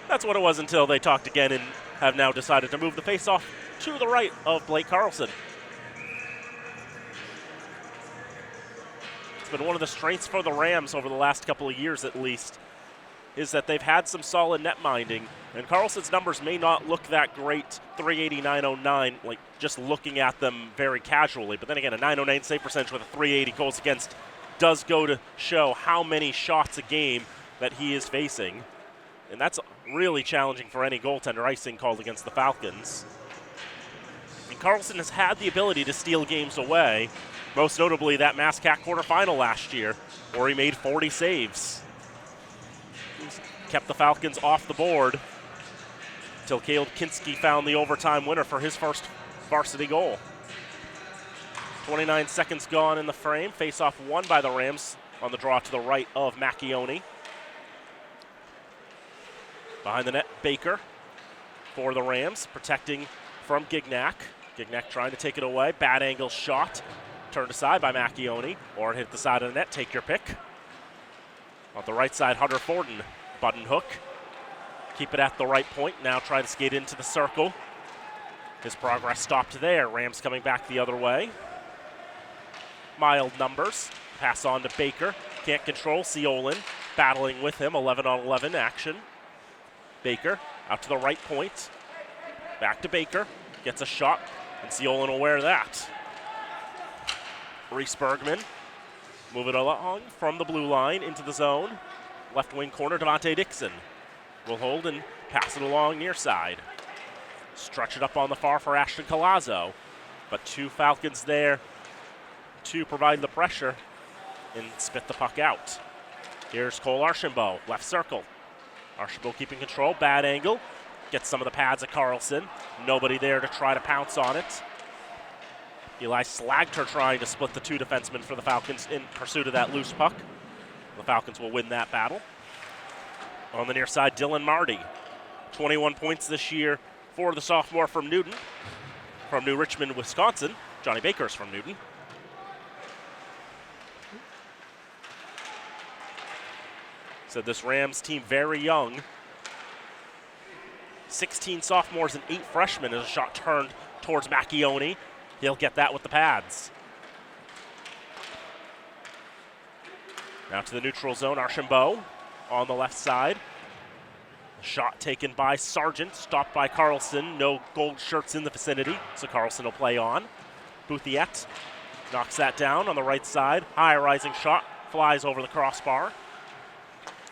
That's what it was until they talked again and have now decided to move the faceoff to the right of Blake Carlson. It's been one of the strengths for the Rams over the last couple of years at least, is that they've had some solid net minding. And Carlson's numbers may not look that great, 380-909, like just looking at them very casually. But then again, a 909 save percentage with a 380 goals against does go to show how many shots a game that he is facing. And that's really challenging for any goaltender icing called against the Falcons. And Carlson has had the ability to steal games away, most notably that MassCat quarterfinal last year, where he made 40 saves. He's kept the Falcons off the board until Caleb Kinski found the overtime winner for his first varsity goal. 29 seconds gone in the frame. Face-off won by the Rams on the draw to the right of Macchione. Behind the net, Baker for the Rams, protecting from Gignac. Gignac trying to take it away. Bad angle shot. Turned aside by Macchione, or hit the side of the net. Take your pick. On the right side, Hunter Forden, button hook. Keep it at the right point. Now try to skate into the circle. His progress stopped there. Rams coming back the other way. Mild numbers. Pass on to Baker. Can't control Seolin. Battling with him. 11-on-11 action. Baker out to the right point. Back to Baker. Gets a shot, and Seolin will wear that. Reese Bergman move it along from the blue line into the zone. Left wing corner, Devontae Dixon will hold and pass it along near side. Stretch it up on the far for Ashton Collazo, but two Falcons there to provide the pressure and spit the puck out. Here's Cole Archambault, left circle. Archambault keeping control, bad angle. Gets some of the pads at Carlson. Nobody there to try to pounce on it. Eli Slagter trying to split the two defensemen for the Falcons in pursuit of that loose puck. The Falcons will win that battle. On the near side, Dylan Marty. 21 points this year for the sophomore from Newton. From New Richmond, Wisconsin. Johnny Baker's from Newton. So this Rams team very young. 16 sophomores and 8 freshmen as a shot turned towards Macchione. He'll get that with the pads. Now to the neutral zone, Archambault on the left side. Shot taken by Sargent, stopped by Carlson. No gold shirts in the vicinity, so Carlson will play on. Bouthiette knocks that down on the right side. High rising shot, flies over the crossbar.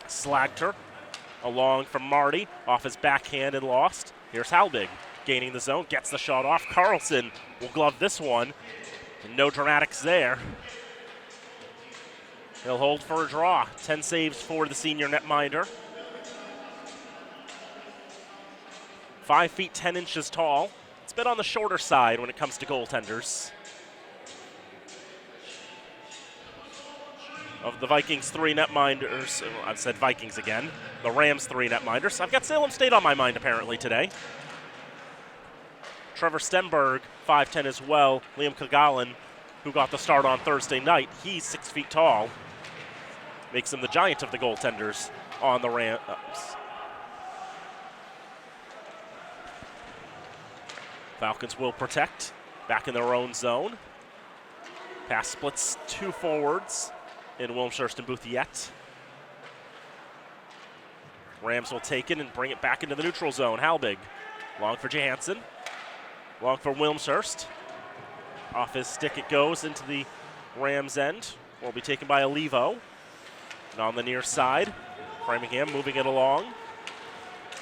Slagter along from Marty, off his backhand and lost. Here's Halbig, gaining the zone, gets the shot off. Carlson will glove this one. And no dramatics there. He'll hold for a draw. 10 saves for the senior netminder. 5 feet 10 inches tall. It's a bit on the shorter side when it comes to goaltenders. Of the Vikings 3 netminders, I've said Vikings again, the Rams 3 netminders. I've got Salem State on my mind apparently today. Trevor Stenberg, 5'10" as well. Liam Kagalan, who got the start on Thursday night, he's 6 feet tall. Makes him the giant of the goaltenders on the Rams. Falcons will protect, back in their own zone. Pass splits 2 forwards in Wilmshurst and Bouthiette. Rams will take it and bring it back into the neutral zone. Halbig, long for Johansson, long for Wilmshurst. Off his stick it goes into the Rams end. Will be taken by Olivo. And on the near side, Framingham moving it along.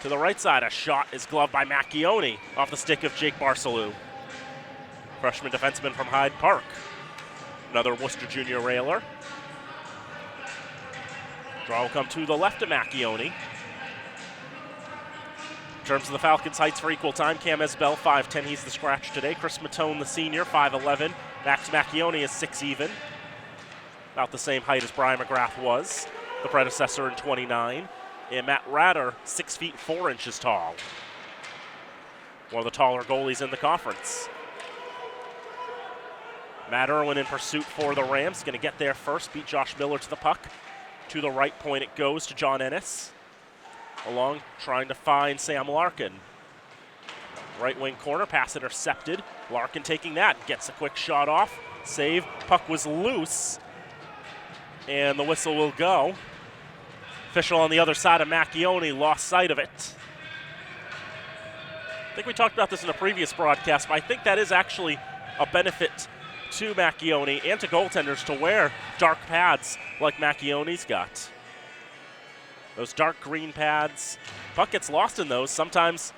To the right side, a shot is gloved by Macchione off the stick of Jake Barcelou. Freshman defenseman from Hyde Park. Another Worcester Junior railer. Draw will come to the left of Macchione. In terms of the Falcons' heights for equal time, Cam Esbell, 5'10", he's the scratch today. Chris Matone, the senior, 5'11". Max Macchione is 6 even. About the same height as Brian McGrath was, the predecessor in 29. And Matt Ratter, 6 feet 4 inches tall. One of the taller goalies in the conference. Matt Irwin in pursuit for the Rams, going to get there first, beat Josh Miller to the puck. To the right point it goes to John Ennis. Along, trying to find Sam Larkin. Right wing corner, pass intercepted. Larkin taking that, gets a quick shot off. Save, puck was loose. And the whistle will go. Official on the other side of Macchione lost sight of it. I think we talked about this in a previous broadcast, but I think that is actually a benefit to Macchione and to goaltenders to wear dark pads like Macchione's got. Those dark green pads. Puck gets lost in those. Sometimes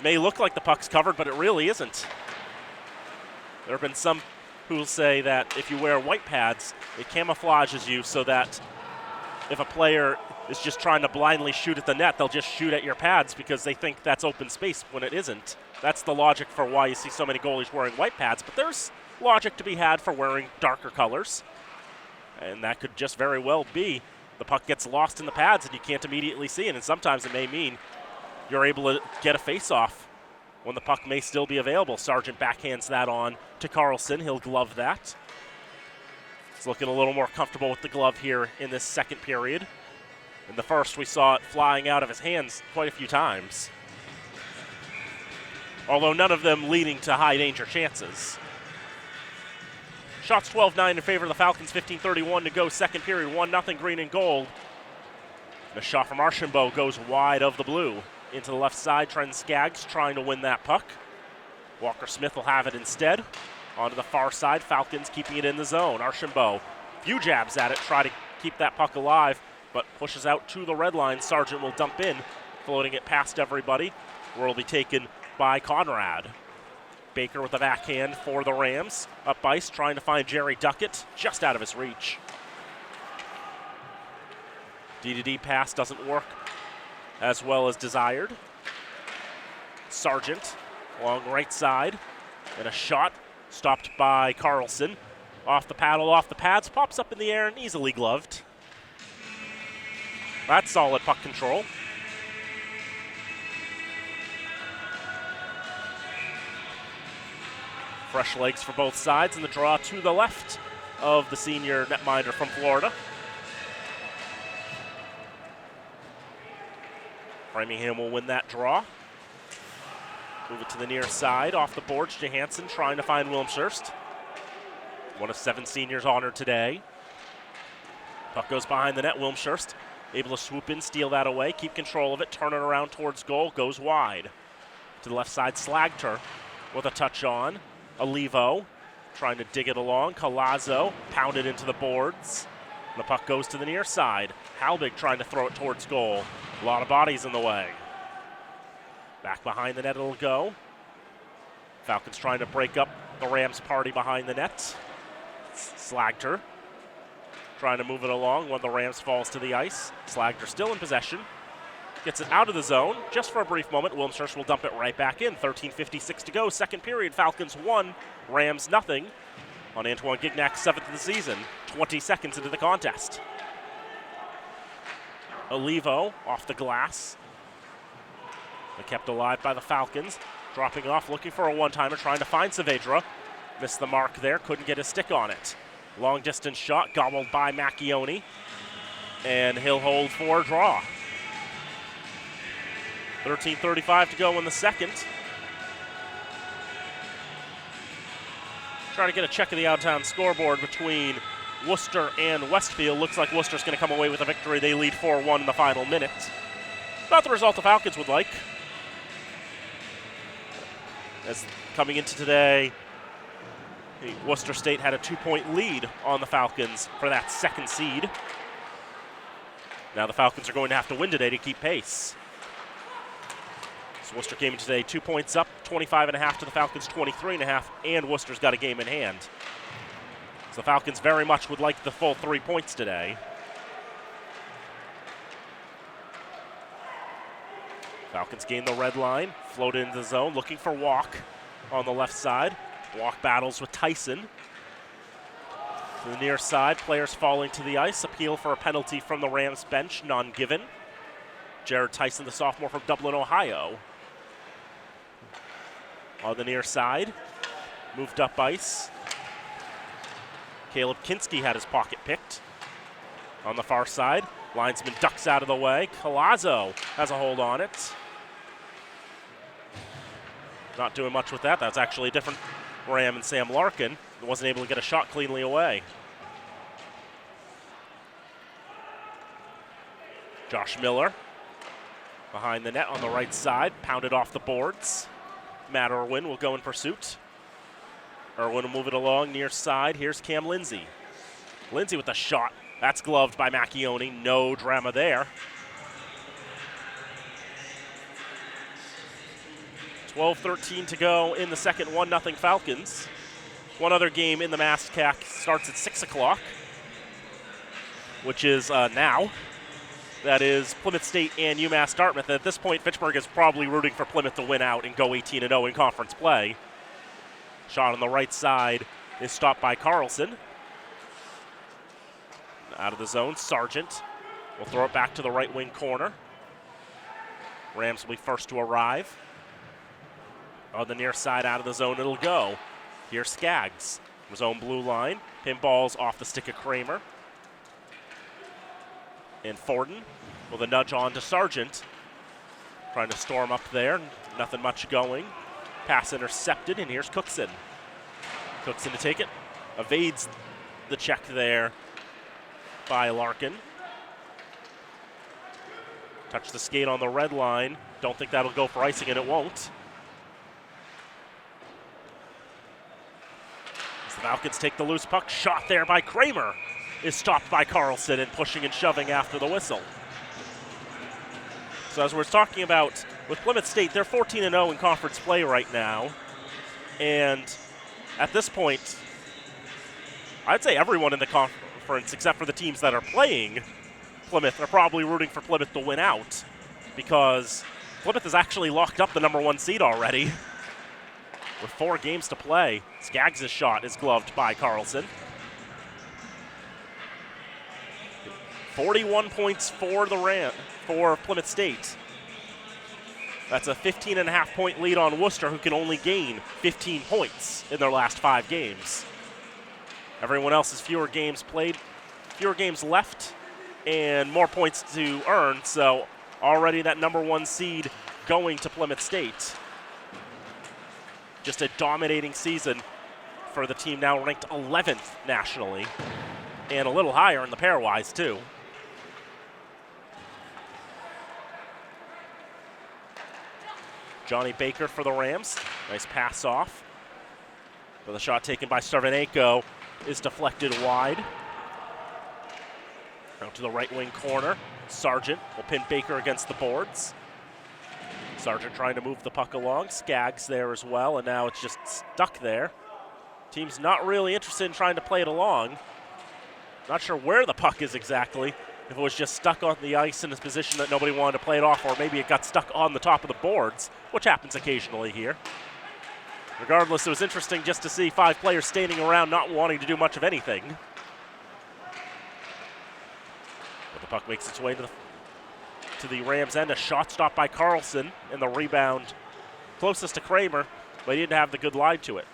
may look like the puck's covered, but it really isn't. There have been some who will say that if you wear white pads, it camouflages you so that if a player is just trying to blindly shoot at the net, they'll just shoot at your pads because they think that's open space when it isn't. That's the logic for why you see so many goalies wearing white pads, but there's logic to be had for wearing darker colors. And that could just very well be the puck gets lost in the pads and you can't immediately see it, and sometimes it may mean you're able to get a face-off when the puck may still be available. Sargent backhands that on to Carlson. He'll glove that. He's looking a little more comfortable with the glove here in this second period. In the first, we saw it flying out of his hands quite a few times, although none of them leading to high-danger chances. Shots 12-9 in favor of the Falcons, 15:31 to go, second period, 1-0 green and gold. And a shot from Archambault goes wide of the blue. Into the left side, Trent Skaggs trying to win that puck. Walker Smith will have it instead. Onto the far side, Falcons keeping it in the zone. Archambault, few jabs at it, try to keep that puck alive, but pushes out to the red line. Sargent will dump in, floating it past everybody, where it'll be taken by Conrad. Baker with the backhand for the Rams. Up ice, trying to find Jerry Duckett, just out of his reach. D-to-D pass doesn't work as well as desired. Sargent along right side, and a shot stopped by Carlson. Off the paddle, off the pads, pops up in the air and easily gloved. That's solid puck control. Fresh legs for both sides, and the draw to the left of the senior netminder from Florida. Framingham will win that draw. Move it to the near side, off the boards. Johansson trying to find Wilmshurst. One of 7 seniors honored today. Puck goes behind the net. Wilmshurst able to swoop in, steal that away, keep control of it, turn it around towards goal, goes wide. To the left side, Slagter with a touch on. Olivo trying to dig it along. Collazo pounded into the boards. The puck goes to the near side. Halbig trying to throw it towards goal. A lot of bodies in the way. Back behind the net it'll go. Falcons trying to break up the Rams' party behind the net. Slagter trying to move it along when the Rams falls to the ice. Slagter still in possession. Gets it out of the zone just for a brief moment. Wilmshurst will dump it right back in. 13:56 to go. Second period. Falcons 1, Rams nothing. On Antoine Gignac's 7th of the season. 20 seconds into the contest. Olivo off the glass. But kept alive by the Falcons. Dropping off, looking for a one-timer, trying to find Saavedra. Missed the mark there, couldn't get a stick on it. Long distance shot, gobbled by Macchione. And he'll hold for a draw. 13:35 to go in the second. Trying to get a check of the out-of-town scoreboard between Worcester and Westfield. Looks like Worcester's going to come away with a victory. They lead 4-1 in the final minute. Not the result the Falcons would like. As coming into today, Worcester State had a 2-point lead on the Falcons for that second seed. Now the Falcons are going to have to win today to keep pace. So Worcester came in today 2 points up, 25.5 to the Falcons' 23.5, and Worcester's got a game in hand. So the Falcons very much would like the full 3 points today. Falcons gain the red line, float into the zone, looking for Walk on the left side. Walk battles with Tyson. To the near side, players falling to the ice. Appeal for a penalty from the Rams bench, none given. Jared Tyson, the sophomore from Dublin, Ohio. On the near side, moved up ice. Caleb Kinski had his pocket picked. On the far side, linesman ducks out of the way. Collazo has a hold on it. Not doing much with that. That's actually a different Ram and Sam Larkin. Wasn't able to get a shot cleanly away. Josh Miller behind the net on the right side, pounded off the boards. Matt Irwin will go in pursuit. Irwin will move it along near side. Here's Cam Lindsay. Lindsay with the shot. That's gloved by Macchione. No drama there. 12:13 to go in the second, 1-0 Falcons. One other game in the MASCAC starts at 6 o'clock, which is now. That is Plymouth State and UMass Dartmouth. At this point, Fitchburg is probably rooting for Plymouth to win out and go 18-0 in conference play. Shot on the right side is stopped by Carlson. Out of the zone, Sargent will throw it back to the right wing corner. Rams will be first to arrive. On the near side, out of the zone, it'll go. Here's Skaggs. His own blue line. Pinballs off the stick of Kramer. And Forden with a nudge on to Sargent. Trying to storm up there. Nothing much going. Pass intercepted, and here's Cookson. Cookson to take it. Evades the check there by Larkin. Touch the skate on the red line. Don't think that'll go for icing, and it won't. As the Falcons take the loose puck. Shot there by Kramer is stopped by Carlson and pushing and shoving after the whistle. So as we're talking about with Plymouth State, they're 14-0 in conference play right now. And at this point, I'd say everyone in the conference, except for the teams that are playing Plymouth, are probably rooting for Plymouth to win out, because Plymouth has actually locked up the number 1 seed already with 4 games to play. Skaggs' shot is gloved by Carlson. 41 points for for Plymouth State. That's a 15.5-point lead on Worcester, who can only gain 15 points in their last 5 games. Everyone else has fewer games played, fewer games left, and more points to earn. So already that number 1 seed going to Plymouth State. Just a dominating season for the team, now ranked 11th nationally, and a little higher in the pairwise too. Johnny Baker for the Rams. Nice pass off. But the shot taken by Starvenenko is deflected wide. Out to the right wing corner. Sargent will pin Baker against the boards. Sargent trying to move the puck along. Skaggs there as well, and now it's just stuck there. Team's not really interested in trying to play it along. Not sure where the puck is exactly. If it was just stuck on the ice in a position that nobody wanted to play it off, or maybe it got stuck on the top of the boards, which happens occasionally here. Regardless, it was interesting just to see 5 players standing around not wanting to do much of anything. But the puck makes its way to the Rams' end. A shot stopped by Carlson, and the rebound closest to Kramer, but he didn't have the good line to it.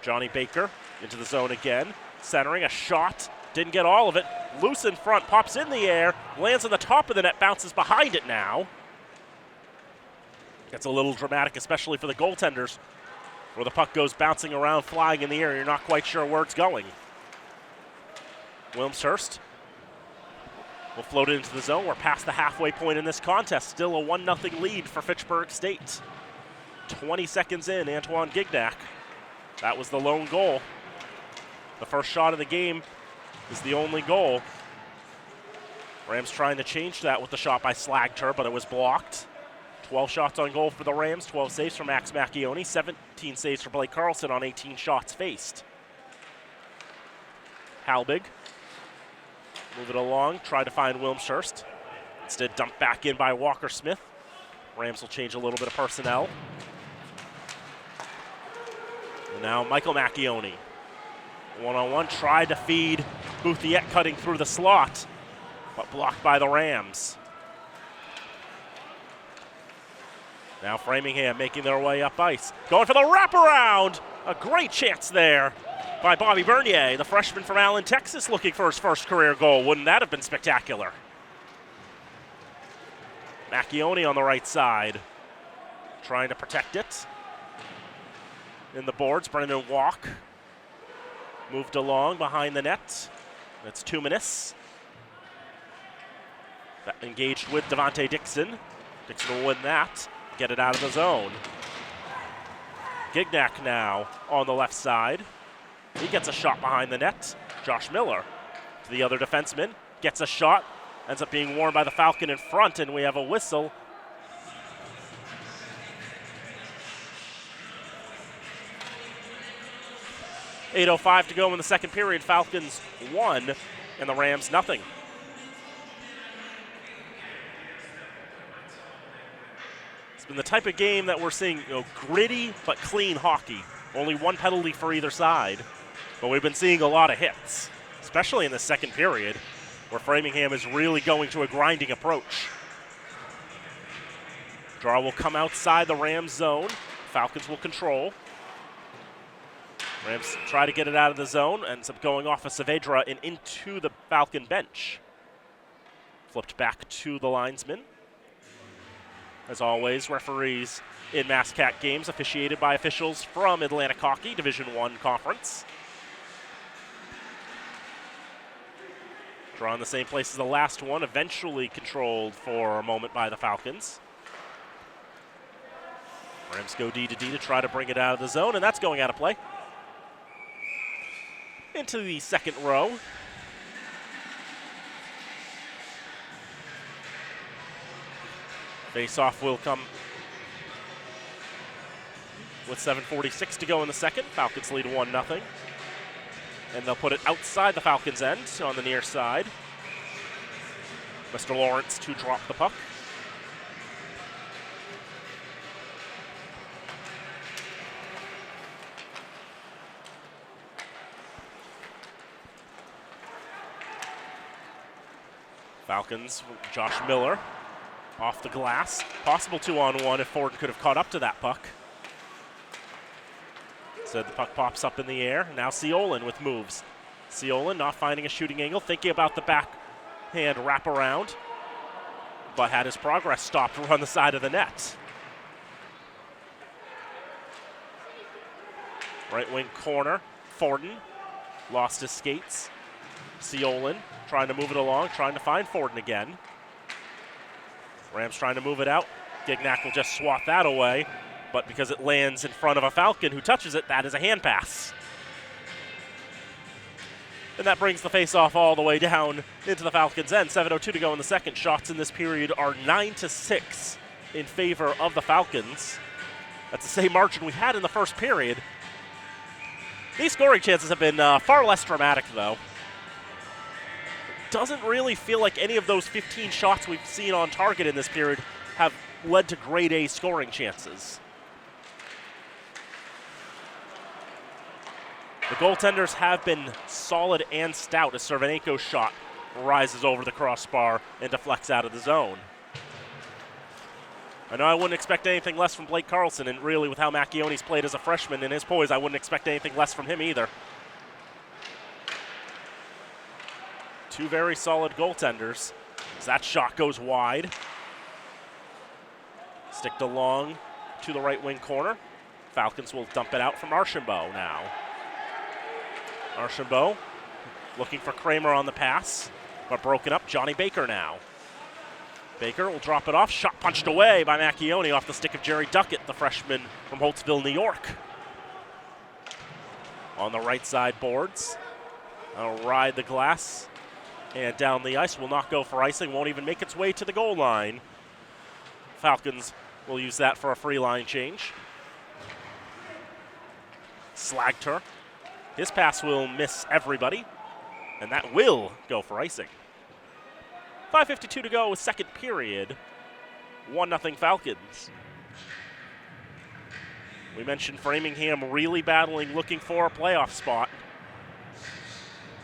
Johnny Baker into the zone again. Centering, a shot. Didn't get all of it. Loose in front, pops in the air, lands on the top of the net, bounces behind it now. Gets a little dramatic, especially for the goaltenders, where the puck goes bouncing around, flying in the air. You're not quite sure where it's going. Wilmshurst will float it into the zone. We're past the halfway point in this contest. Still a 1-0 lead for Fitchburg State. 20 seconds in, Antoine Gignac. That was the lone goal. The first shot of the game is the only goal. Rams trying to change that with the shot by Slagter, but it was blocked. 12 shots on goal for the Rams, 12 saves for Max Macchione, 17 saves for Blake Carlson on 18 shots faced. Halbig, move it along, try to find Wilmshurst. Instead dumped back in by Walker Smith. Rams will change a little bit of personnel. And now Michael Macchione. One-on-one, tried to feed Bouthiette cutting through the slot, but blocked by the Rams. Now Framingham making their way up ice. Going for the wraparound! A great chance there by Bobby Bernier, the freshman from Allen, Texas, looking for his first career goal. Wouldn't that have been spectacular? Macchione on the right side, trying to protect it. In the boards, Brendan Walk moved along behind the net. That's Tumanis. Engaged with Devontae Dixon. Dixon will win that. Get it out of the zone. Gignac now on the left side. He gets a shot behind the net. Josh Miller to the other defenseman. Gets a shot. Ends up being warned by the Falcon in front, and we have a whistle 8:05 to go in the second period. Falcons 1 and the Rams nothing. It's been the type of game that we're seeing, gritty but clean hockey. Only one penalty for either side. But we've been seeing a lot of hits, especially in the second period, where Framingham is really going to a grinding approach. Draw will come outside the Rams zone. Falcons will control. Rams try to get it out of the zone. Ends up going off of Saavedra and into the Falcon bench. Flipped back to the linesman. As always, referees in MassCat games officiated by officials from Atlantic Hockey, Division I Conference. Draw in the same place as the last one, eventually controlled for a moment by the Falcons. Rams go D to try to bring it out of the zone, and that's going out of play. Into the second row. Face-off will come with 7:46 to go in the second. Falcons lead 1-0. And they'll put it outside the Falcons' end on the near side. Mr. Lawrence to drop the puck. Falcons, Josh Miller off the glass. Possible 2-on-1 if Ford could have caught up to that puck. So the puck pops up in the air. Now Ciolin with moves. Ciolin not finding a shooting angle, thinking about the backhand wraparound, but had his progress stopped on the side of the net. Right wing corner, Forden lost his skates. Ciolin trying to move it along, trying to find Forden again. Rams trying to move it out. Gignac will just swat that away, but because it lands in front of a Falcon who touches it, that is a hand pass. And that brings the face-off all the way down into the Falcons' end. 7:02 to go in the second. Shots in this period are 9-6 in favor of the Falcons. That's the same margin we had in the first period. These scoring chances have been far less dramatic, though. Doesn't really feel like any of those 15 shots we've seen on target in this period have led to grade A scoring chances. The goaltenders have been solid and stout as Cervenenko's shot rises over the crossbar and deflects out of the zone. I know I wouldn't expect anything less from Blake Carlson, and really with how Macchione's played as a freshman and his poise, I wouldn't expect anything less from him either. Two very solid goaltenders as that shot goes wide. Sticked along to the right wing corner. Falcons will dump it out from Archambault now. Archambault looking for Kramer on the pass, but broken up. Johnny Baker now. Baker will drop it off. Shot punched away by Macchione off the stick of Jerry Duckett, the freshman from Holtzville, New York. On the right side boards. I'll ride the glass and down the ice. Will not go for icing. Won't even make its way to the goal line. Falcons will use that for a free line change. Slagged her. His pass will miss everybody, and that will go for icing. 5:52 to go with second period. 1-0 Falcons. We mentioned Framingham really battling, looking for a playoff spot.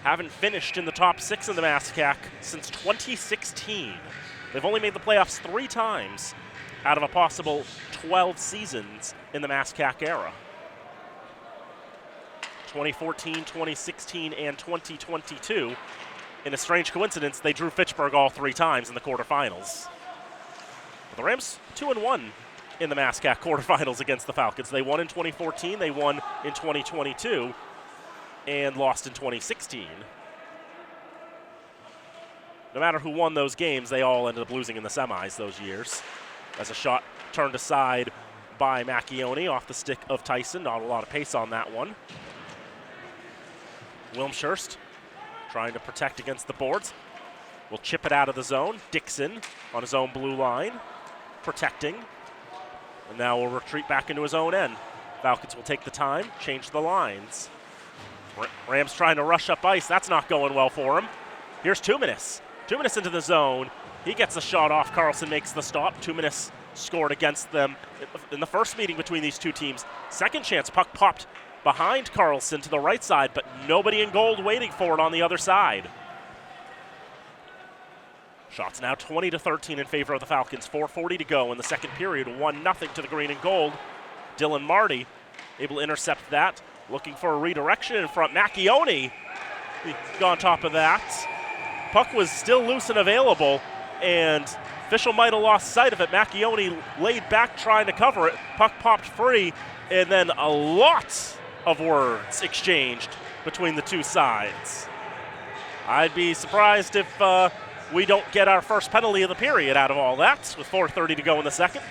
Haven't finished in the top 6 in the MassCAC since 2016. They've only made the playoffs 3 times out of a possible 12 seasons in the MassCAC era. 2014, 2016, and 2022. In a strange coincidence, they drew Fitchburg all 3 times in the quarterfinals. But the Rams 2-1 in the MassCAC quarterfinals against the Falcons. They won in 2014, they won in 2022, and lost in 2016. No matter who won those games, they all ended up losing in the semis those years. As a shot turned aside by Macchione off the stick of Tyson. Not a lot of pace on that one. Wilmshurst trying to protect against the boards. Will chip it out of the zone. Dixon on his own blue line, protecting. And now will retreat back into his own end. Falcons will take the time, change the lines. Rams trying to rush up ice. That's not going well for him. Here's Tuminis. Tuminis into the zone. He gets a shot off. Carlson makes the stop. Tuminis scored against them in the first meeting between these two teams. Second chance, puck popped behind Carlson to the right side, but nobody in gold waiting for it on the other side. Shots now 20-13 in favor of the Falcons. 4:40 to go in the second period. 1-0 to the green and gold. Dylan Marty able to intercept that. Looking for a redirection in front. Macchione on top of that. Puck was still loose and available, and official might have lost sight of it. Macchione laid back trying to cover it. Puck popped free, and then a lot of words exchanged between the two sides. I'd be surprised if we don't get our first penalty of the period out of all that with 4:30 to go in the second.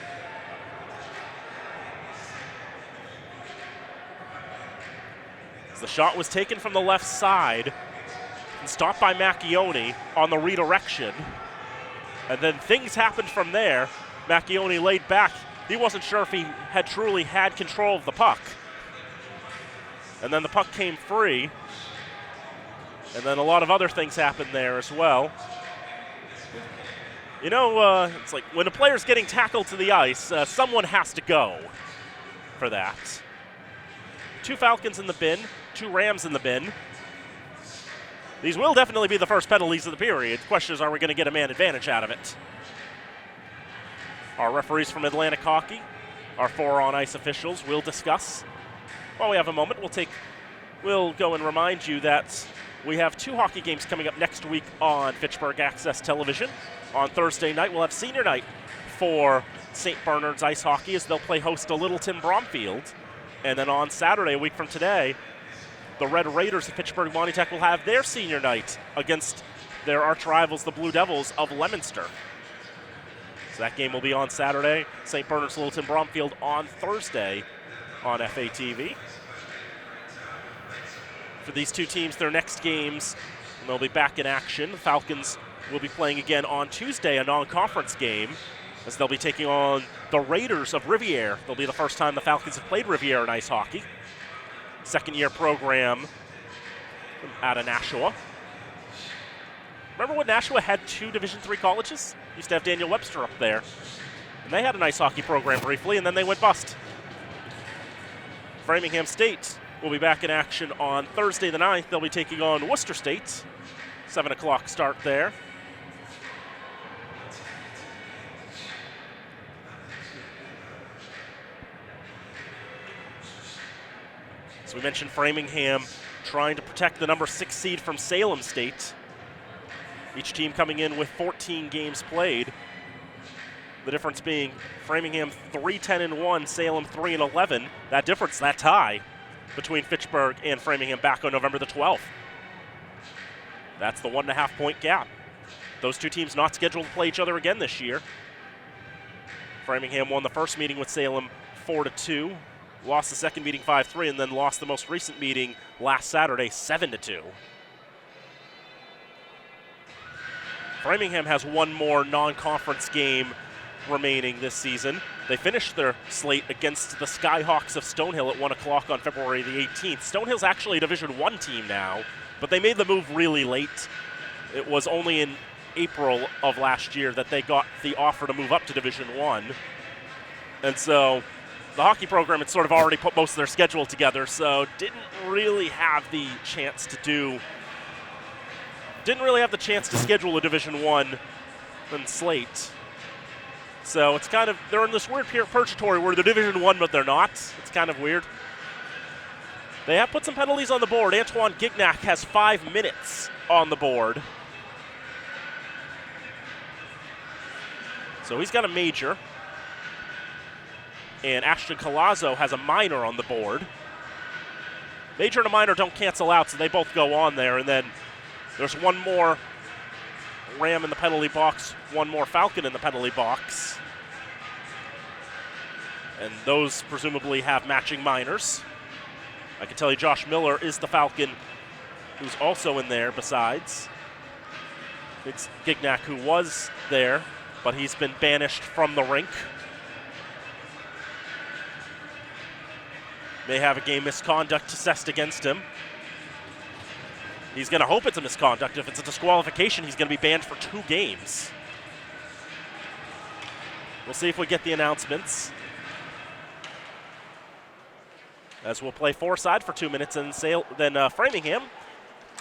As the shot was taken from the left side and stopped by Macchione on the redirection. And then things happened from there. Macchione laid back. He wasn't sure if he had truly had control of the puck. And then the puck came free. And then a lot of other things happened there as well. You know, it's like when a player's getting tackled to the ice, someone has to go for that. 2 Falcons in the bin, 2 Rams in the bin. These will definitely be the first penalties of the period. The question is, are we going to get a man advantage out of it? Our referees from Atlantic Hockey, our 4 on-ice officials, will discuss. While we have a moment, we'll go and remind you that we have 2 hockey games coming up next week on Fitchburg Access Television. On Thursday night, we'll have senior night for St. Bernard's Ice Hockey as they'll play host to Littleton Bromfield. And then on Saturday, a week from today, the Red Raiders of Fitchburg Montytech will have their senior night against their arch rivals, the Blue Devils of Leominster. So that game will be on Saturday. St. Bernard's Littleton Bromfield on Thursday on FATV. For these 2 teams, their next games, they'll be back in action. The Falcons will be playing again on Tuesday, a non-conference game, as they'll be taking on the Raiders of Riviere. It'll be the first time the Falcons have played Riviere in ice hockey. Second-year program out of Nashua. Remember when Nashua had 2 Division III colleges? Used to have Daniel Webster up there. And they had an ice hockey program briefly, and then they went bust. Framingham State will be back in action on Thursday the 9th. They'll be taking on Worcester State. 7 o'clock start there. As we mentioned, Framingham trying to protect the number 6 seed from Salem State. Each team coming in with 14 games played. The difference being Framingham 3-10-1, Salem 3-11. That difference, that tie between Fitchburg and Framingham back on November the 12th. That's the 1.5 point gap. Those 2 teams not scheduled to play each other again this year. Framingham won the first meeting with Salem 4-2. Lost the second meeting 5-3, and then lost the most recent meeting last Saturday 7-2. Framingham has 1 more non-conference game remaining this season. They finished their slate against the Skyhawks of Stonehill at 1 o'clock on February the 18th. Stonehill's actually a Division I team now, but they made the move really late. It was only in April of last year that they got the offer to move up to Division I. And so the hockey program had sort of already put most of their schedule together, so didn't really have the chance to schedule a Division I slate. So it's kind of, they're in this weird purgatory where they're Division I, but they're not. It's kind of weird. They have put some penalties on the board. Antoine Gignac has 5 minutes on the board. So he's got a major. And Ashton Colazzo has a minor on the board. Major and a minor don't cancel out, so they both go on there. And then there's 1 more Ram in the penalty box, 1 more Falcon in the penalty box. And those presumably have matching minors. I can tell you Josh Miller is the Falcon who's also in there besides. It's Gignac who was there, but he's been banished from the rink. May have a game misconduct assessed against him. He's going to hope it's a misconduct. If it's a disqualification, he's going to be banned for 2 games. We'll see if we get the announcements. As we'll play Foreside for 2 minutes, and then Framingham,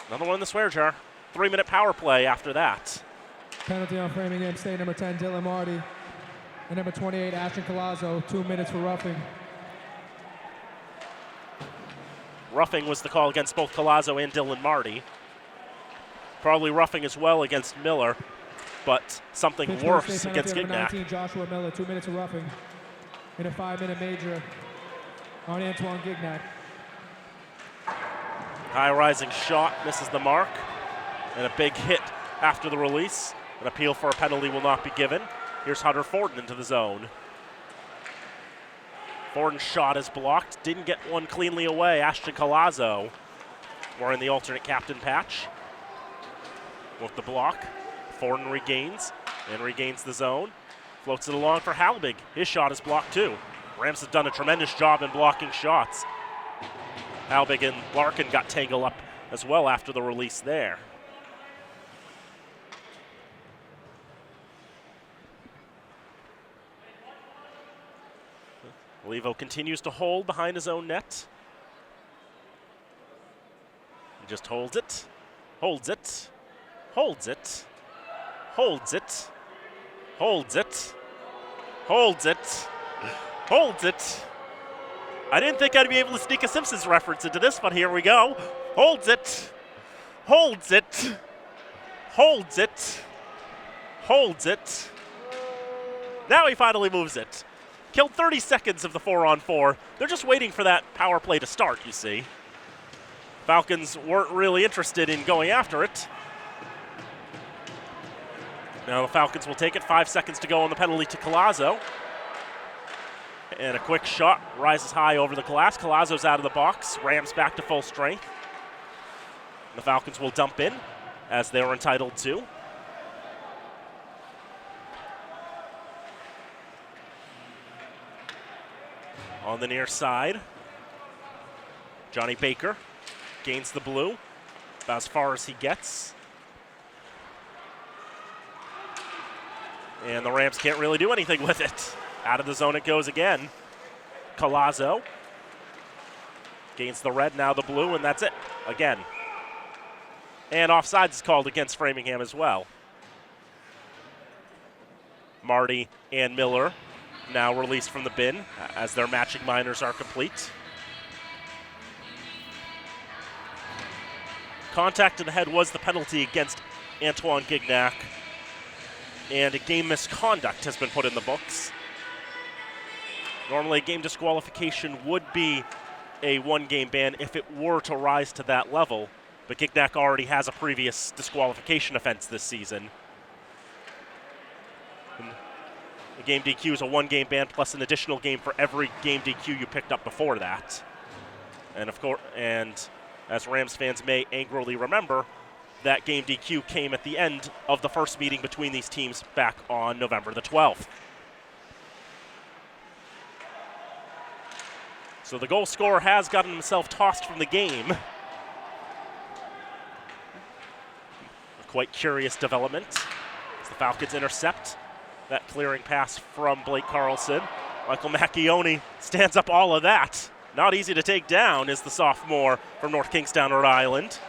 another one in the swear jar. 3-minute power play after that. Penalty on Framingham State, number 10, Dylan Marty. And number 28, Ashton Colazzo, 2 minutes for roughing. Roughing was the call against both Colazzo and Dylan Marty. Probably roughing as well against Miller, but something Fitchburg worse State against penalty, number Gignac. 19, Joshua Miller, 2 minutes of roughing. And a 5-minute major on Antoine Gignac. High rising shot misses the mark, and a big hit after the release. An appeal for a penalty will not be given. Here's Hunter Forden into the zone. Forden's shot is blocked. Didn't get one cleanly away. Ashton Colazzo wearing the alternate captain patch with the block. Forden regains and regains the zone. Floats it along for Halbig. His shot is blocked too. Rams have done a tremendous job in blocking shots. Halbig and Larkin got tangled up as well after the release there. Levo continues to hold behind his own net. He just holds it, holds it, holds it, holds it, holds it, holds it, holds it. I didn't think I'd be able to sneak a Simpsons reference into this, but here we go. Holds it, holds it, holds it, holds it. Now he finally moves it. Killed 30 seconds of the 4-on-4. They're just waiting for that power play to start, you see. Falcons weren't really interested in going after it. Now the Falcons will take it. 5 seconds to go on the penalty to Colazzo. And a quick shot rises high over the glass. Colazzo's out of the box. Rams back to full strength. The Falcons will dump in, as they were entitled to. On the near side, Johnny Baker gains the blue, about as far as he gets. And the Rams can't really do anything with it. Out of the zone it goes again. Colazzo gains the red, now the blue, and that's it again. And offsides is called against Framingham as well. Marty and Miller now released from the bin as their matching minors are complete. Contact to the head was the penalty against Antoine Gignac, and a game misconduct has been put in the books. Normally a game disqualification would be a 1-game ban if it were to rise to that level, but Gignac already has a previous disqualification offense this season. The game DQ is a 1-game ban plus an additional game for every game DQ you picked up before that. And of course, and as Rams fans may angrily remember, that game DQ came at the end of the first meeting between these teams back on November the 12th. So the goal scorer has gotten himself tossed from the game. A quite curious development as the Falcons intercept that clearing pass from Blake Carlson. Michael Macchione stands up all of that. Not easy to take down is the sophomore from North Kingstown, Rhode Island.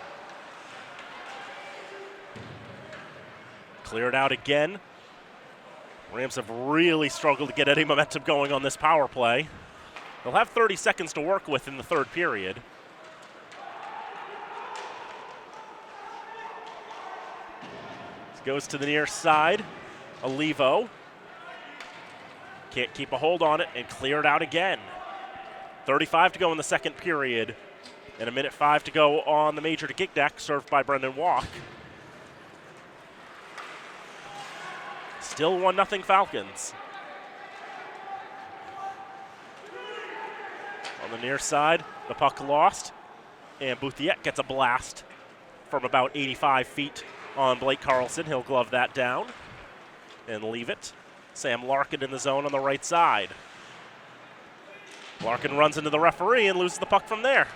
Cleared out again. Rams have really struggled to get any momentum going on this power play. They'll have 30 seconds to work with in the third period. This goes to the near side. Olivo can't keep a hold on it and clear it out again. 35 to go in the second period, and 1:05 to go on the major to Gignac, served by Brendan Walk. Still 1-0 Falcons. On the near side, the puck lost, and Bouthiet gets a blast from about 85 feet on Blake Carlson. He'll glove that down and leave it. Sam Larkin in the zone on the right side. Larkin runs into the referee and loses the puck from there.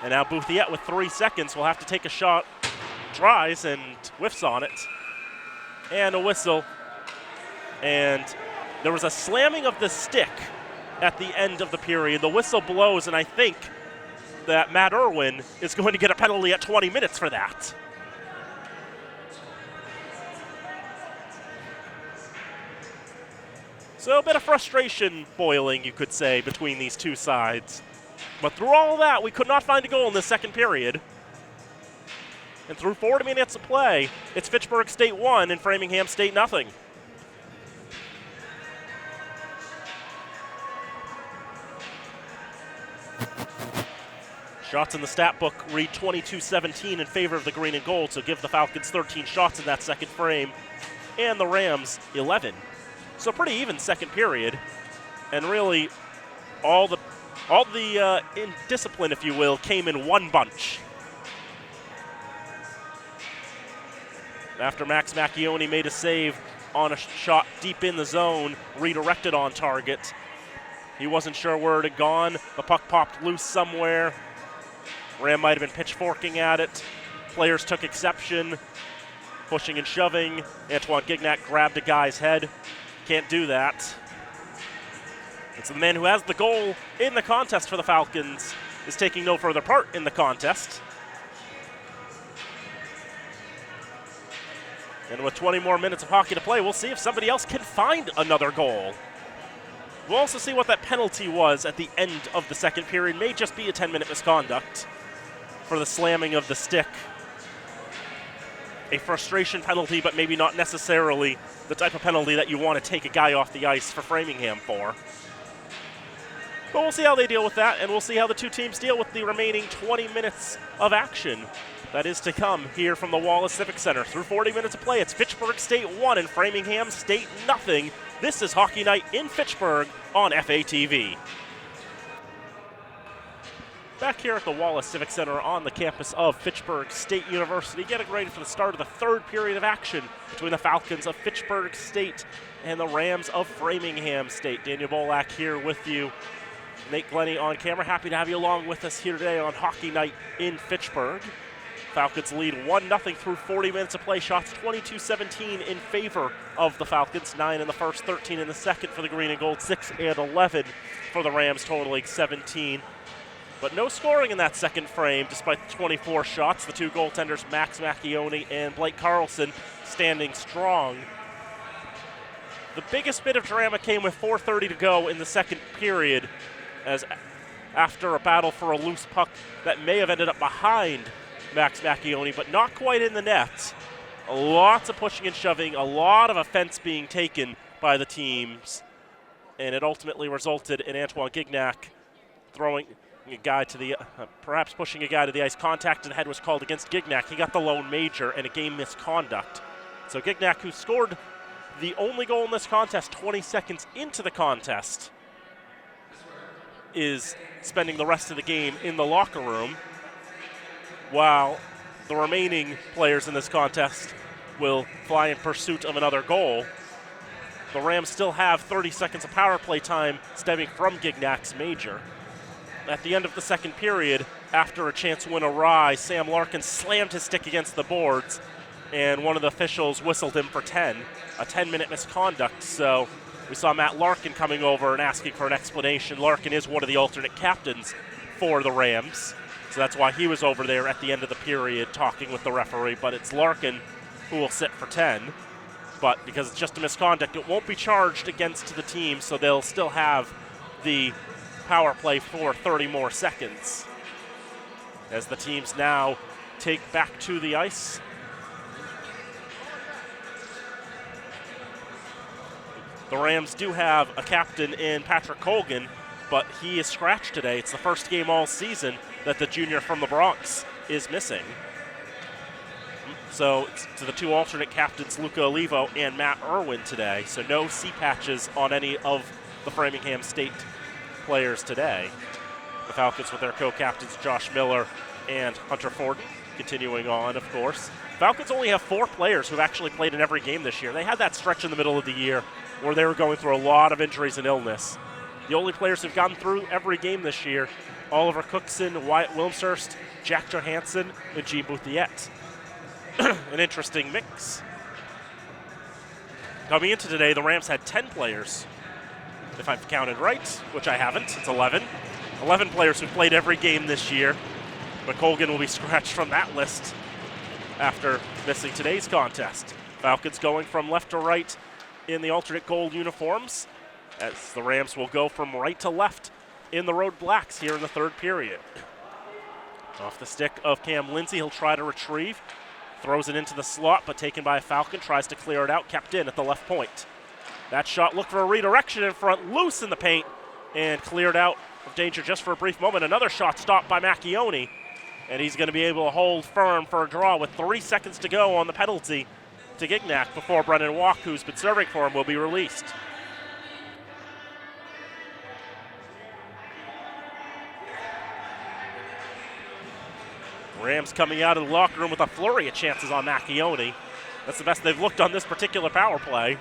And now Bouthiet with 3 seconds will have to take a shot, tries and whiffs on it. And a whistle. And there was a slamming of the stick at the end of the period. The whistle blows, and I think that Matt Irwin is going to get a penalty at 20 minutes for that. So a bit of frustration boiling, you could say, between these two sides. But through all that, we could not find a goal in the second period. And through 40 minutes of play, it's Fitchburg State 1 and Framingham State nothing. Shots in the stat book read 22-17 in favor of the green and gold, so give the Falcons 13 shots in that second frame, and the Rams 11. So pretty even second period, and really all the indiscipline, if you will, came in one bunch. After Max Macchione made a save on a shot deep in the zone, redirected on target. He wasn't sure where it had gone. The puck popped loose somewhere. Ram might have been pitchforking at it. Players took exception, pushing and shoving. Antoine Gignac grabbed a guy's head. Can't do that. It's the man who has the goal in the contest for the Falcons is taking no further part in the contest. And with 20 more minutes of hockey to play, we'll see if somebody else can find another goal. We'll also see what that penalty was at the end of the second period. May just be a 10-minute misconduct for the slamming of the stick. A frustration penalty, but maybe not necessarily the type of penalty that you want to take a guy off the ice for Framingham for. But we'll see how they deal with that, and we'll see how the two teams deal with the remaining 20 minutes of action that is to come here from the Wallace Civic Center. Through 40 minutes of play, it's Fitchburg State 1 and Framingham State nothing. This is Hockey Night in Fitchburg on FATV. Back here at the Wallace Civic Center on the campus of Fitchburg State University, getting ready for the start of the third period of action between the Falcons of Fitchburg State and the Rams of Framingham State. Daniel Bolak here with you. Nate Glennie on camera. Happy to have you along with us here today on Hockey Night in Fitchburg. Falcons lead 1-0 through 40 minutes of play. Shots 22-17 in favor of the Falcons. 9 in the first, 13 in the second for the green and gold. 6 and 11 for the Rams, totaling 17. But no scoring in that second frame, despite the 24 shots. The two goaltenders, Max Macchione and Blake Carlson, standing strong. The biggest bit of drama came with 4:30 to go in the second period, as after a battle for a loose puck that may have ended up behind Max Macchione, but not quite in the net. Lots of pushing and shoving, a lot of offense being taken by the teams, and it ultimately resulted in Antoine Gignac throwing a guy to the, perhaps pushing a guy to the ice. Contact to the head was called against Gignac. He got the lone major and a game misconduct. So Gignac, who scored the only goal in this contest 20 seconds into the contest, is spending the rest of the game in the locker room, while the remaining players in this contest will fly in pursuit of another goal. The Rams still have 30 seconds of power play time stemming from Gignac's major. At the end of the second period, after a chance went awry, Sam Larkin slammed his stick against the boards, and one of the officials whistled him for 10, a 10-minute misconduct. So we saw Matt Larkin coming over and asking for an explanation. Larkin is one of the alternate captains for the Rams, so that's why he was over there at the end of the period talking with the referee. But it's Larkin who will sit for 10. But because it's just a misconduct, it won't be charged against the team, so they'll still have the power play for 30 more seconds as the teams now take back to the ice. The Rams do have a captain in Patrick Colgan, but he is scratched today. It's the first game all season that the junior from the Bronx is missing. So it's to the two alternate captains, Luca Olivo and Matt Irwin today. So no C patches on any of the Framingham State players today. The Falcons with their co-captains Josh Miller and Hunter Ford continuing on, of course. Falcons only have 4 players who've actually played in every game this year. They had that stretch in the middle of the year where they were going through a lot of injuries and illness. The only players who've gotten through every game this year: Oliver Cookson, Wyatt Wilmshurst, Jack Johansson, and Jean Bouthiette. An interesting mix. Coming into today, the Rams had 10 players, if I've counted right, which I haven't. It's 11. 11 players who've played every game this year, but Colgan will be scratched from that list after missing today's contest. Falcons going from left to right in the alternate gold uniforms, as the Rams will go from right to left in the road blacks here in the third period. Off the stick of Cam Lindsay, he'll try to retrieve. Throws it into the slot, but taken by a Falcon, tries to clear it out, kept in at the left point. That shot looked for a redirection in front, loose in the paint, and cleared out of danger just for a brief moment. Another shot stopped by Macchione, and he's going to be able to hold firm for a draw with 3 seconds to go on the penalty to Gignac before Brennan Walk, who's been serving for him, will be released. Rams coming out of the locker room with a flurry of chances on Macchione. That's the best they've looked on this particular power play,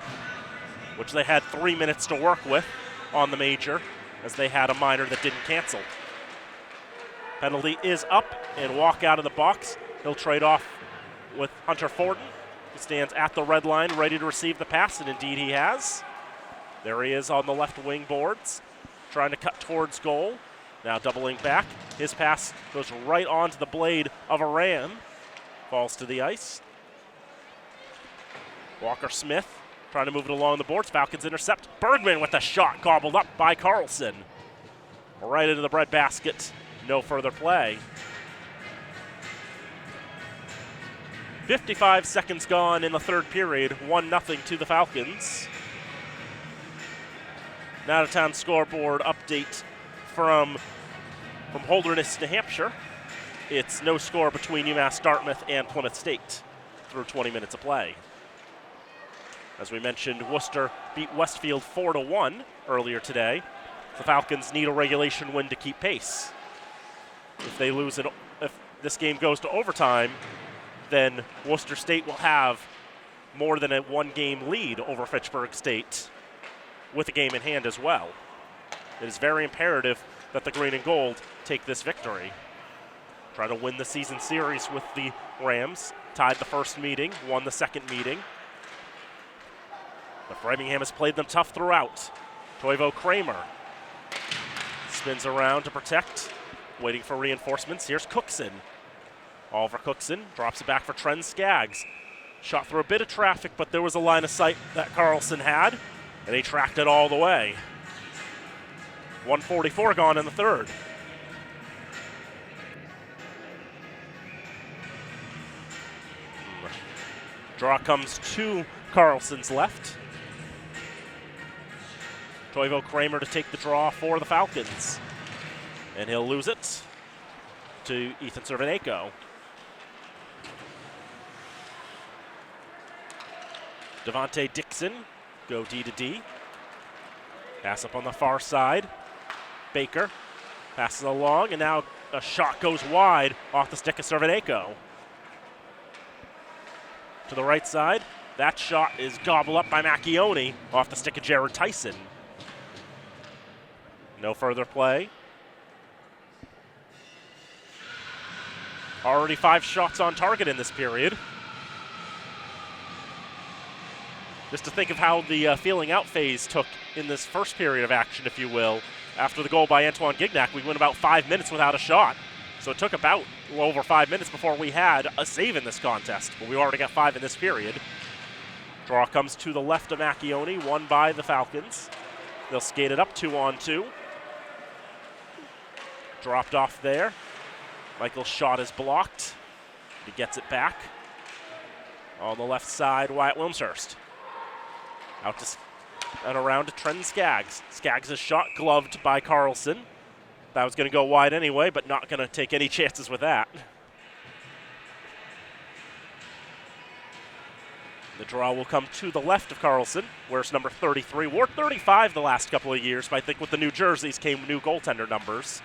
which they had 3 minutes to work with on the major, as they had a minor that didn't cancel. Penalty is up, and Walk out of the box. He'll trade off with Hunter Forden, who stands at the red line ready to receive the pass, and indeed he has. There he is on the left wing boards, trying to cut towards goal. Now doubling back. His pass goes right onto the blade of a Ram. Falls to the ice. Walker Smith trying to move it along the boards. Falcons intercept. Bergman with the shot gobbled up by Carlson. Right into the breadbasket. No further play. 55 seconds gone in the third period. 1-0 to the Falcons. An out-of-town scoreboard update from Holderness, New Hampshire. It's no score between UMass Dartmouth and Plymouth State through 20 minutes of play. As we mentioned, Worcester beat Westfield 4-1 earlier today. The Falcons need a regulation win to keep pace. If they lose it, if this game goes to overtime, then Worcester State will have more than a one-game lead over Fitchburg State with a game in hand as well. It is very imperative that the green and gold take this victory. Try to win the season series with the Rams. Tied the first meeting, won the second meeting. But Framingham has played them tough throughout. Toivo Kramer spins around to protect, waiting for reinforcements. Here's Cookson. Oliver Cookson drops it back for Tren Skaggs. Shot through a bit of traffic, but there was a line of sight that Carlson had, and he tracked it all the way. 1:44 gone in the third. Draw comes to Carlson's left. Toivo Kramer to take the draw for the Falcons. And he'll lose it to Ethan Cerveneko. Devontae Dixon go D to D. Pass up on the far side. Baker passes along, and now a shot goes wide off the stick of Cerveneko. To the right side, that shot is gobbled up by Macchione off the stick of Jared Tyson. No further play. Already 5 shots on target in this period. Just to think of how the feeling out phase took in this first period of action, if you will. After the goal by Antoine Gignac, we went about 5 minutes without a shot. So it took about over 5 minutes before we had a save in this contest, but we already got 5 in this period. Draw comes to the left of Macchione, won by the Falcons. They'll skate it up 2-on-2. Dropped off there. Michael's shot is blocked. He gets it back. On the left side, Wyatt Wilmshurst. Out to and around to Tren Skaggs. Skaggs' shot gloved by Carlson. That was going to go wide anyway, but not going to take any chances with that. The draw will come to the left of Carlson. Where's number 33? Wore 35 the last couple of years, but I think with the new jerseys came new goaltender numbers.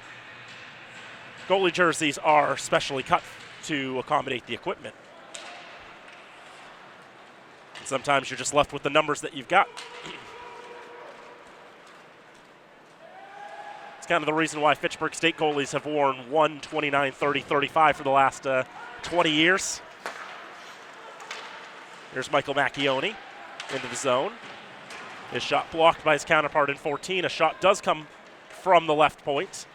Goalie jerseys are specially cut to accommodate the equipment. And sometimes you're just left with the numbers that you've got. kind of the reason why Fitchburg State goalies have worn 1, 29, 30, 35 for the last 20 years. Here's Michael Macchione into the zone. His shot blocked by his counterpart in 14. A shot does come from the left point,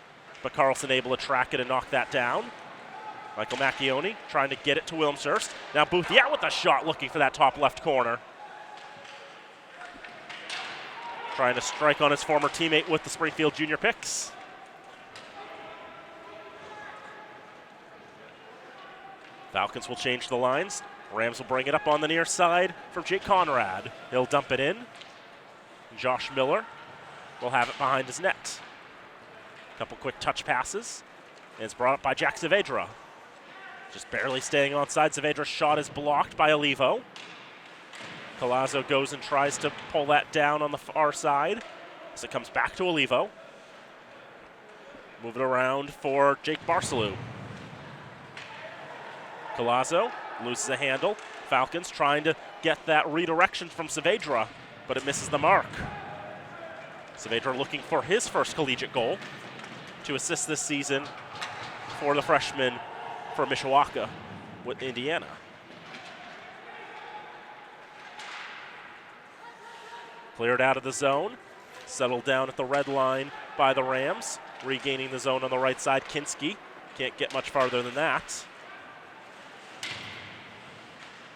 but Carlson able to track it and knock that down. Michael Macchione trying to get it to Wilmshurst. Now Bouthier with a shot, looking for that top left corner. Trying to strike on his former teammate with the Springfield Junior picks. Falcons will change the lines. Rams will bring it up on the near side for Jake Conrad. He'll dump it in. Josh Miller will have it behind his net. Couple quick touch passes. And it's brought up by Jack Saavedra. Just barely staying onside. Saavedra's shot is blocked by Olivo. Collazo goes and tries to pull that down on the far side. So it comes back to Olivo. Move it around for Jake Barcelou. Collazo loses a handle. Falcons trying to get that redirection from Saavedra, but it misses the mark. Saavedra looking for his first collegiate goal to assist this season for the freshman for Mishawaka with Indiana. Cleared out of the zone, settled down at the red line by the Rams, regaining the zone on the right side. Kinski can't get much farther than that.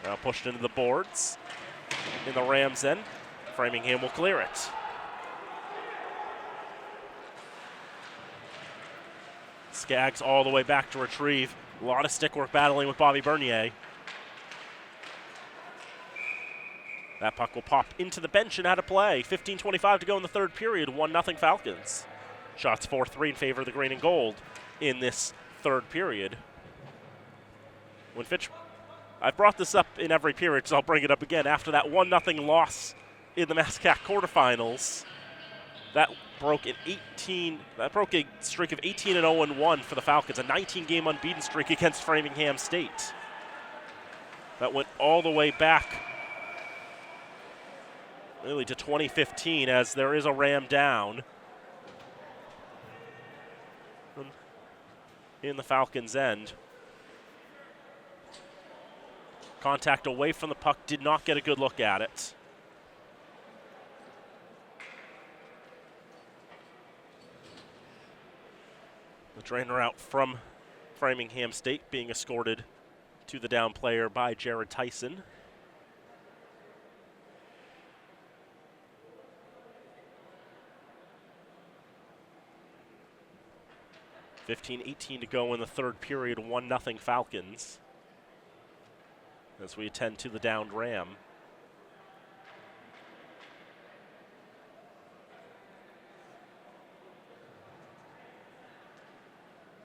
Now pushed into the boards in the Rams end. Framingham will clear it. Skaggs all the way back to retrieve. A lot of stick work battling with Bobby Bernier. That puck will pop into the bench and out of play. 15:25 to go in the third period. 1-0 Falcons. Shots 4-3 in favor of the green and gold in this third period. When I've brought this up in every period, so I'll bring it up again. After that 1-0 loss in the MASCAC quarterfinals, that broke a streak of 18-0-1 for the Falcons, a 19-game unbeaten streak against Framingham State. That went all the way back really to 2015, as there is a Ram down in the Falcons' end. Contact away from the puck, did not get a good look at it. The trainer out from Framingham State, being escorted to the down player by Jared Tyson. $15:18 to go in the third period, 1-0 Falcons, as we attend to the downed Ram.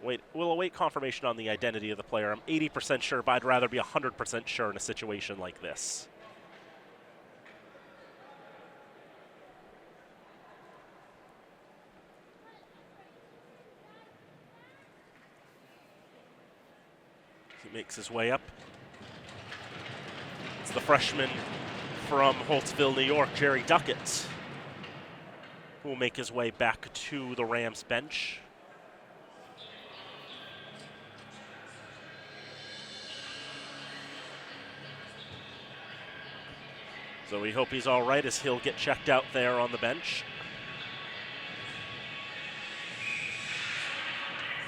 We'll await confirmation on the identity of the player. I'm 80% sure, but I'd rather be 100% sure in a situation like this. He makes his way up. It's the freshman from Holtzville, New York, Jerry Duckett, who will make his way back to the Rams bench. So we hope he's all right, as he'll get checked out there on the bench.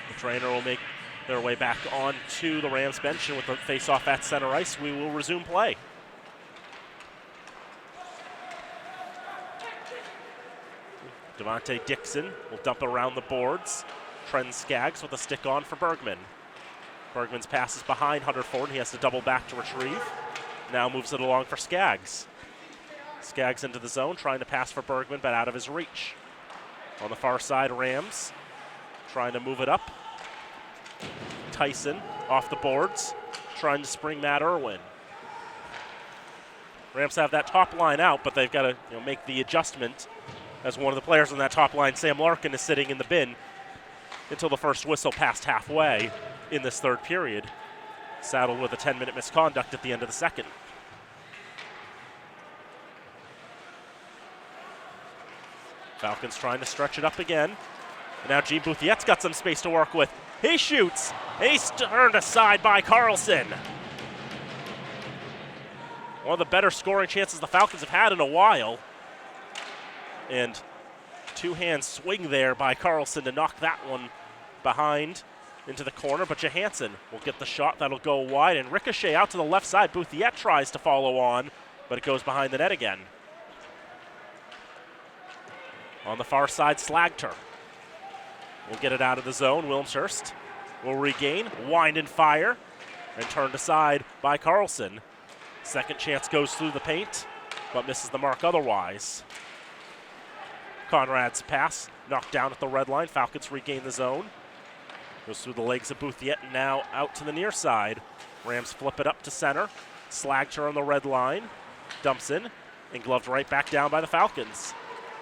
The trainer will make their way back onto the Rams bench, and with the face-off at center ice, we will resume play. Devontae Dixon will dump around the boards. Trent Skaggs with a stick on for Bergman. Bergman's pass is behind Hunter Ford. He has to double back to retrieve. Now moves it along for Skaggs. Skaggs into the zone, trying to pass for Bergman, but out of his reach. On the far side, Rams trying to move it up. Tyson off the boards, trying to spring Matt Irwin. Rams have that top line out, but they've got to make the adjustment, as one of the players on that top line, Sam Larkin, is sitting in the bin until the first whistle past halfway in this third period, saddled with a 10-minute misconduct at the end of the second. Falcons trying to stretch it up again. And now Gene Bouthiette's got some space to work with. He shoots. He's turned aside by Carlson. One of the better scoring chances the Falcons have had in a while. And two-hand swing there by Carlson to knock that one behind into the corner. But Johansson will get the shot. That'll go wide. And ricochet out to the left side. Bouthiette tries to follow on, but it goes behind the net again. On the far side, Slagter will get it out of the zone. Wilmshurst will regain, wind and fire, and turned aside by Carlson. Second chance goes through the paint, but misses the mark otherwise. Conrad's pass knocked down at the red line. Falcons regain the zone. Goes through the legs of Bouthiette and now out to the near side. Rams flip it up to center. Slagter on the red line. Dumps in and gloved right back down by the Falcons.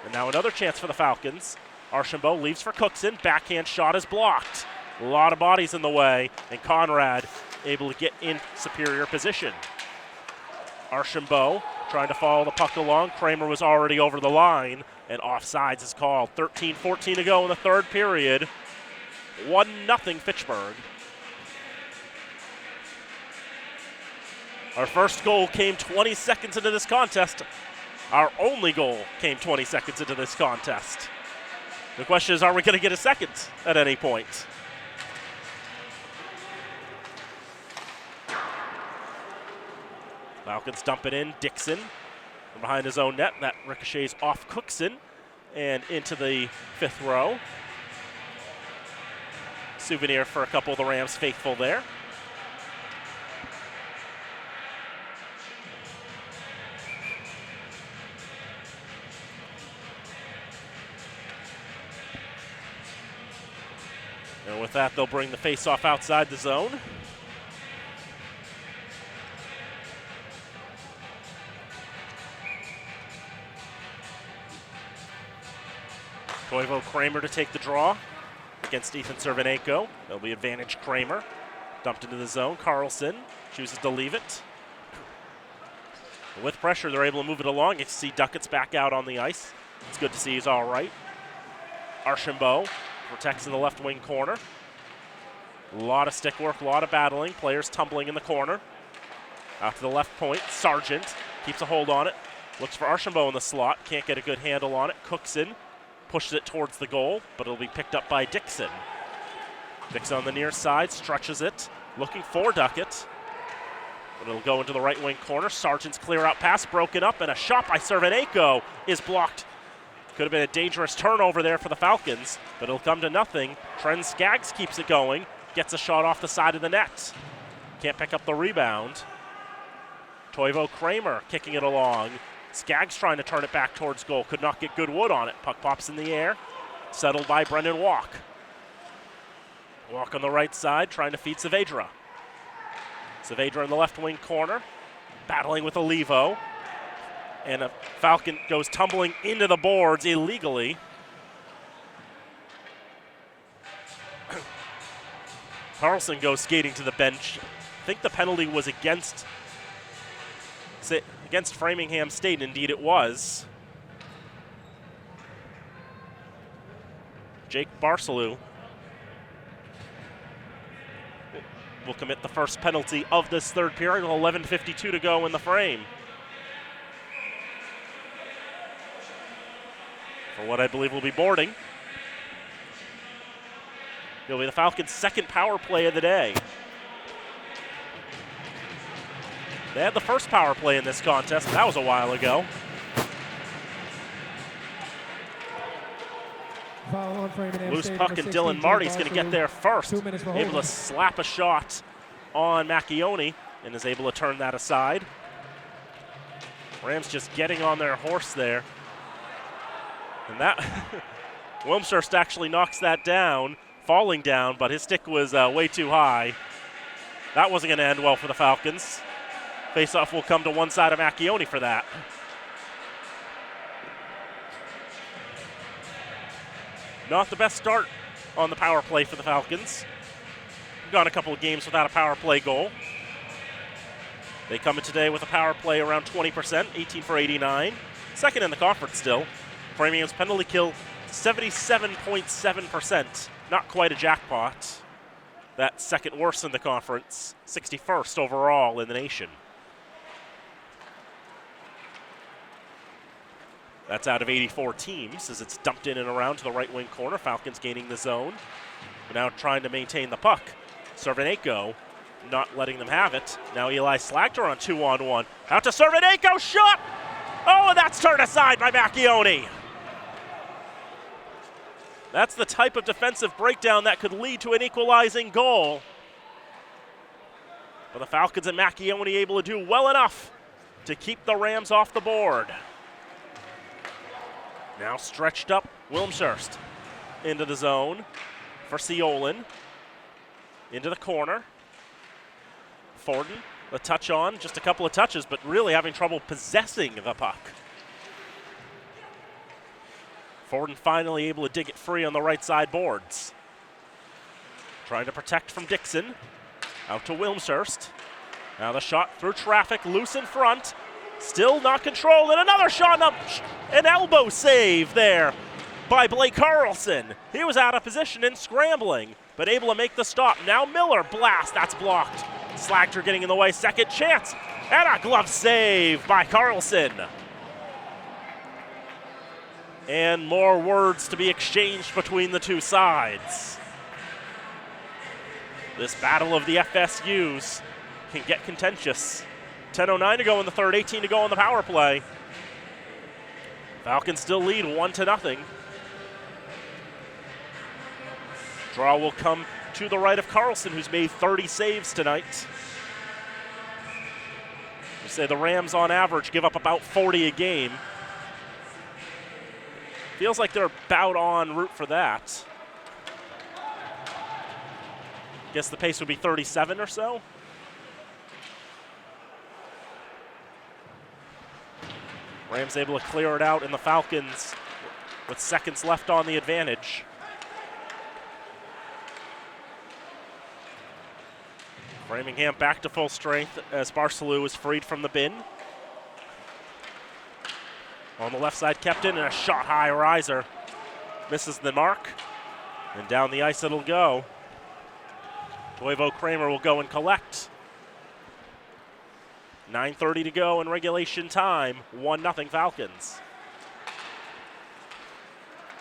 And now another chance for the Falcons. Archambault leaves for Cookson. Backhand shot is blocked. A lot of bodies in the way, and Conrad able to get in superior position. Archambault trying to follow the puck along. Kramer was already over the line, and offsides is called. 13-14 to go in the third period. 1-0 Fitchburg. Our first goal came 20 seconds into this contest. Our only goal came 20 seconds into this contest. The question is, are we going to get a second at any point? Falcons dump it in. Dixon from behind his own net. That ricochets off Cookson and into the fifth row. Souvenir for a couple of the Rams faithful there. And with that, they'll bring the face-off outside the zone. Toivo Kramer to take the draw against Ethan Cervenenko. There'll be advantage Kramer. Dumped into the zone. Carlson chooses to leave it. With pressure, they're able to move it along. You see Duckett's back out on the ice. It's good to see he's all right. Archambault protects in the left wing corner. A lot of stick work, a lot of battling. Players tumbling in the corner. Out to the left point. Sargent keeps a hold on it. Looks for Archambault in the slot. Can't get a good handle on it. Cookson pushes it towards the goal, but it'll be picked up by Dixon. Dixon on the near side, stretches it. Looking for Duckett. But it'll go into the right wing corner. Sargent's clear out pass broken up, and a shot by Cervenenko is blocked. Could have been a dangerous turnover there for the Falcons, but it'll come to nothing. Trent Skaggs keeps it going, gets a shot off the side of the net. Can't pick up the rebound. Toivo Kramer kicking it along. Skaggs trying to turn it back towards goal. Could not get good wood on it. Puck pops in the air. Settled by Brendan Walk. Walk on the right side, trying to feed Saavedra. Saavedra in the left wing corner, battling with Olivo. And a Falcon goes tumbling into the boards illegally. Carlson goes skating to the bench. I think the penalty was against Framingham State. Indeed it was. Jake Barcelou will commit the first penalty of this third period with 11:52 to go in the frame. For what I believe will be boarding. It'll be the Falcons' second power play of the day. They had the first power play in this contest. That was a while ago. Loose puck, and Dylan Marty's going to get there first. Able to slap a shot on Macchione and is able to turn that aside. Rams just getting on their horse there. And that, Wilmshurst actually knocks that down, falling down, but his stick was way too high. That wasn't going to end well for the Falcons. Faceoff will come to one side of Macchione for that. Not the best start on the power play for the Falcons. Gone a couple of games without a power play goal. They come in today with a power play around 20%, 18 for 89. Second in the conference still. Framingham's penalty kill 77.7%. Not quite a jackpot. That's second worst in the conference, 61st overall in the nation. That's out of 84 teams as it's dumped in and around to the right wing corner. Falcons gaining the zone. But now trying to maintain the puck. Cerveneko not letting them have it. Now Eli Slagter on 2-on-1. Out to Cerveneko, shot! Oh, and that's turned aside by Macchione. That's the type of defensive breakdown that could lead to an equalizing goal. But the Falcons and Macchione able to do well enough to keep the Rams off the board. Now stretched up, Wilmshurst into the zone for Ciolin. Into the corner. Forden, a touch on, just a couple of touches, but really having trouble possessing the puck. Forden finally able to dig it free on the right side boards. Trying to protect from Dixon. Out to Wilmshurst. Now the shot through traffic, loose in front. Still not controlled, and another shot, an elbow save there by Blake Carlson. He was out of position and scrambling, but able to make the stop. Now Miller, blast, that's blocked. Slagter getting in the way, second chance, and a glove save by Carlson. And more words to be exchanged between the two sides. This battle of the FSUs can get contentious. 10:09 to go in the third, 18 to go on the power play. Falcons still lead 1-0. Draw will come to the right of Carlson, who's made 30 saves tonight. We say the Rams on average give up about 40 a game. Feels like they're about en route for that. Guess the pace would be 37 or so. Rams able to clear it out, and the Falcons with seconds left on the advantage. Framingham back to full strength as Barcelou is freed from the bin. On the left side, kept in, and a shot high riser. Misses the mark, and down the ice it'll go. Toivo Kramer will go and collect. 9:30 to go in regulation time, 1-0 Falcons.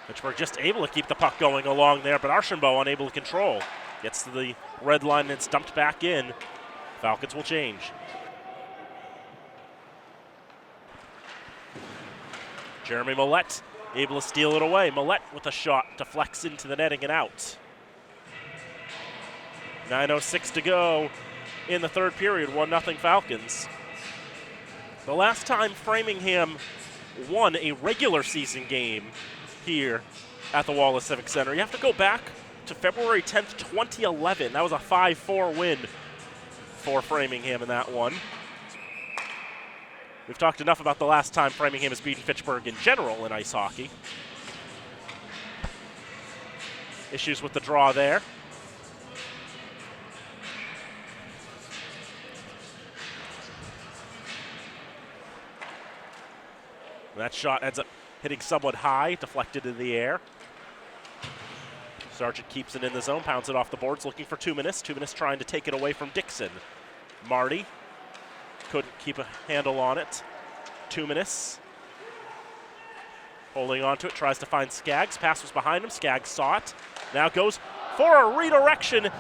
Fitchburg just able to keep the puck going along there, but Archambault unable to control. Gets to the red line and it's dumped back in. Falcons will change. Jeremy Millette able to steal it away. Millette with a shot, deflects into the netting and out. 9:06 to go in the third period, 1-0 Falcons. The last time Framingham won a regular season game here at the Wallace Civic Center, you have to go back to February 10th, 2011. That was a 5-4 win for Framingham in that one. We've talked enough about the last time Framingham has beaten Fitchburg in general in ice hockey. Issues with the draw there. That shot ends up hitting somewhat high, deflected in the air. Sargent keeps it in the zone, pounds it off the boards, looking for 2 minutes. 2 minutes trying to take it away from Dixon. Marty couldn't keep a handle on it. 2 minutes. Holding on to it, tries to find Skaggs. Pass was behind him. Skaggs saw it. Now goes for a redirection,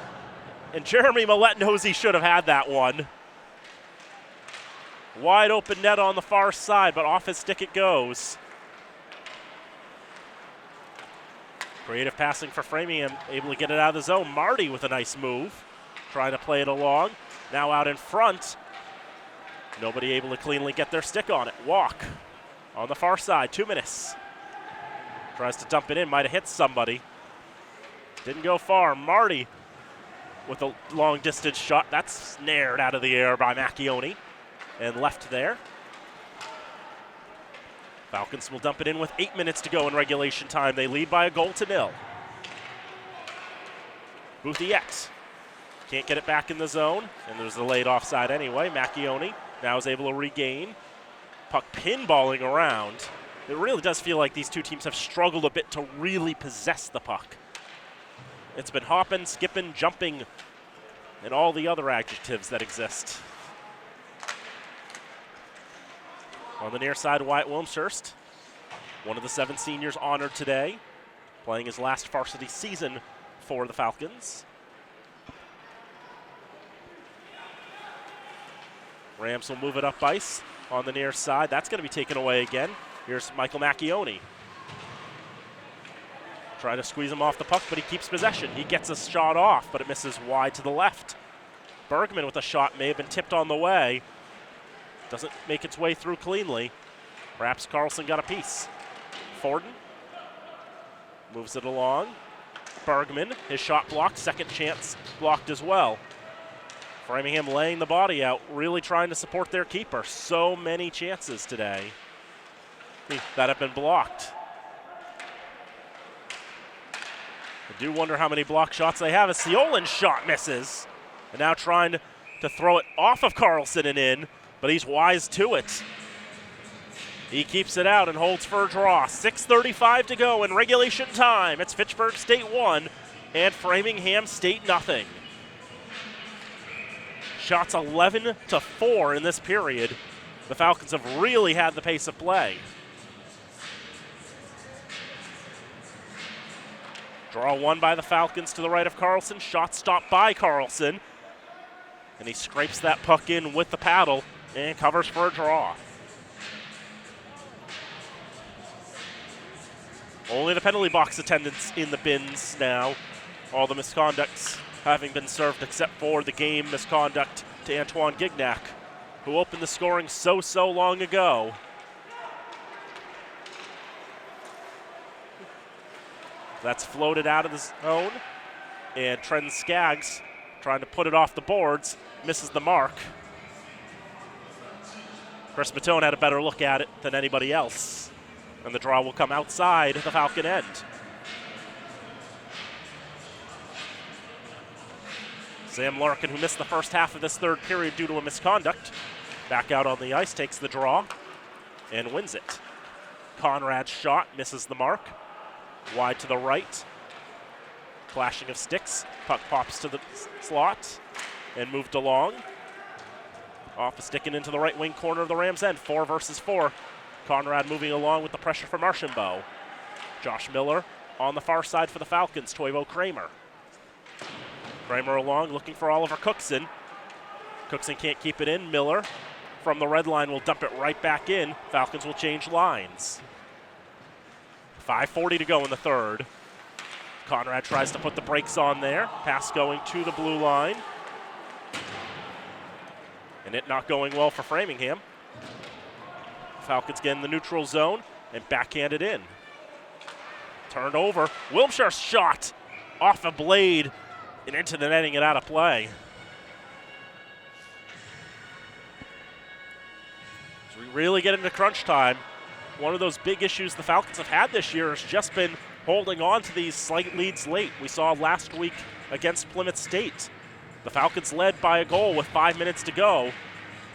and Jeremy Millette knows he should have had that one. Wide open net on the far side, but off his stick it goes. Creative passing for Framingham, able to get it out of the zone. Marty with a nice move, trying to play it along. Now out in front. Nobody able to cleanly get their stick on it. Walk on the far side, 2 minutes. Tries to dump it in, might have hit somebody. Didn't go far. Marty with a long distance shot. That's snared out of the air by Macchione and left there. Falcons will dump it in with 8 minutes to go in regulation time. They lead by a 1-0. Bouthiette can't get it back in the zone, and there's a late offside anyway. Macchione now is able to regain. Puck pinballing around. it really does feel like these two teams have struggled a bit to really possess the puck. It's been hopping, skipping, jumping, and all the other adjectives that exist. On the near side, Wyatt Wilmshurst, one of the 7 seniors honored today, playing his last varsity season for the Falcons. Rams will move it up ice on the near side. That's going to be taken away again. Here's Michael Macchione. Try to squeeze him off the puck, but he keeps possession. He gets a shot off, but it misses wide to the left. Bergman with a shot may have been tipped on the way. Doesn't make its way through cleanly. Perhaps Carlson got a piece. Forden moves it along. Bergman, his shot blocked, second chance blocked as well. Framingham laying the body out, really trying to support their keeper. So many chances today that have been blocked. I do wonder how many block shots they have. A Siolin's shot misses. And now trying to throw it off of Carlson and in, but he's wise to it. He keeps it out and holds for a draw. 6:35 to go in regulation time. It's Fitchburg State 1 and Framingham State nothing. Shots 11-4 in this period. The Falcons have really had the pace of play. Draw one by the Falcons to the right of Carlson. Shot stopped by Carlson. And he scrapes that puck in with the paddle and covers for a draw. Only the penalty box attendants in the bins now. All the misconducts having been served except for the game misconduct to Antoine Gignac, who opened the scoring so long ago. That's floated out of the zone, and Trent Skaggs trying to put it off the boards, misses the mark. Chris Matone had a better look at it than anybody else, and the draw will come outside the Falcon end. Sam Larkin, who missed the first half of this third period due to a misconduct, back out on the ice, takes the draw and wins it. Conrad's shot misses the mark. Wide to the right. Clashing of sticks. Puck pops to the slot and moved along. Off a stick and into the right wing corner of the Rams' end. 4 versus 4. Conrad moving along with the pressure from Archambault. Josh Miller on the far side for the Falcons. Toivo Kramer. Kramer along, looking for Oliver Cookson. Cookson can't keep it in. Miller from the red line will dump it right back in. Falcons will change lines. 5:40 to go in the third. Conrad tries to put the brakes on there. Pass going to the blue line. And it not going well for Framingham. Falcons get in the neutral zone and backhanded in. Turned over. Wilmshire's shot off a blade and into the netting and out of play. As we really get into crunch time, one of those big issues the Falcons have had this year has just been holding on to these slight leads late. We saw last week against Plymouth State. The Falcons led by a goal with 5 minutes to go,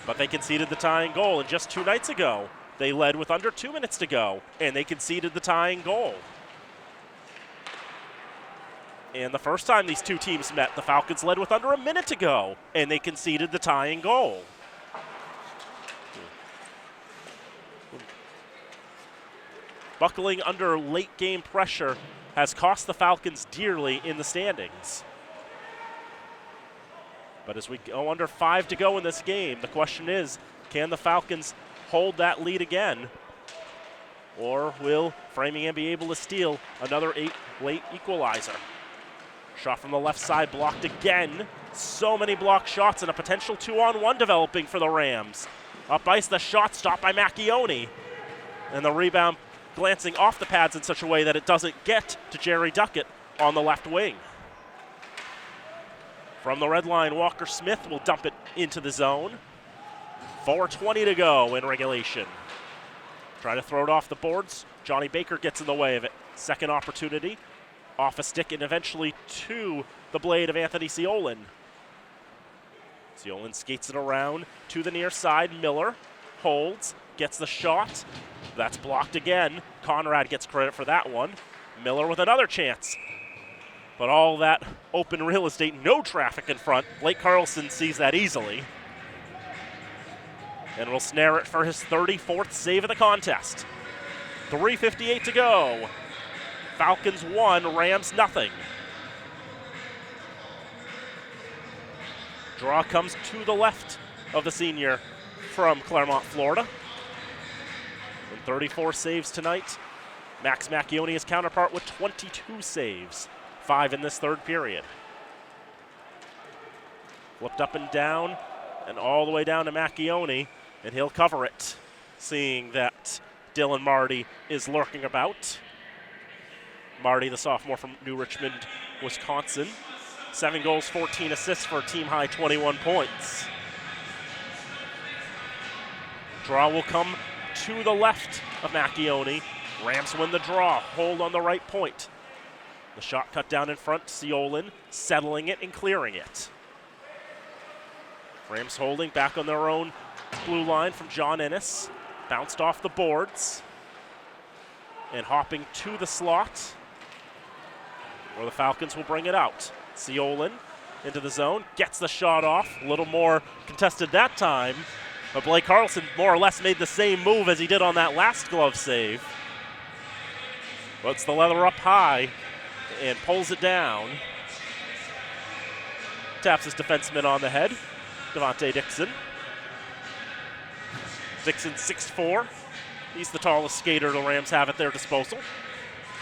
but they conceded the tying goal. And just 2 nights ago, they led with under 2 minutes to go, and they conceded the tying goal. And the first time these two teams met, the Falcons led with under a minute to go, and they conceded the tying goal. Buckling under late game pressure has cost the Falcons dearly in the standings. But as we go under 5 to go in this game, the question is, can the Falcons hold that lead again? Or will Framingham be able to steal another late equalizer? Shot from the left side blocked again. So many blocked shots and a potential 2-on-1 developing for the Rams. Up ice, the shot stopped by Macchione. And the rebound glancing off the pads in such a way that it doesn't get to Jerry Duckett on the left wing. From the red line, Walker Smith will dump it into the zone. 4:20 to go in regulation. Try to throw it off the boards. Johnny Baker gets in the way of it. Second opportunity. Off a stick and eventually to the blade of Anthony Ciolin. Ciolin skates it around to the near side. Miller holds, gets the shot. That's blocked again. Conrad gets credit for that one. Miller with another chance. But all that open real estate, no traffic in front. Blake Carlson sees that easily. And will snare it for his 34th save of the contest. 3:58 to go. Falcons 1, Rams nothing. Draw comes to the left of the senior from Claremont, Florida. And 34 saves tonight. Max Macchione, his counterpart, with 22 saves. 5 in this third period. Flipped up and down, and all the way down to Macchione, and he'll cover it, seeing that Dylan Marty is lurking about. Marty, the sophomore from New Richmond, Wisconsin. 7 goals, 14 assists for a team-high 21 points. Draw will come to the left of Macchione. Rams win the draw, hold on the right point. The shot cut down in front, Ciolin settling it and clearing it. Rams holding back on their own blue line from John Ennis. Bounced off the boards. And hopping to the slot, where the Falcons will bring it out. Ciolin into the zone, gets the shot off. A little more contested that time, but Blake Carlson more or less made the same move as he did on that last glove save. Puts the leather up high and pulls it down. Taps his defenseman on the head, Devontae Dixon. Dixon 6'4". He's the tallest skater the Rams have at their disposal.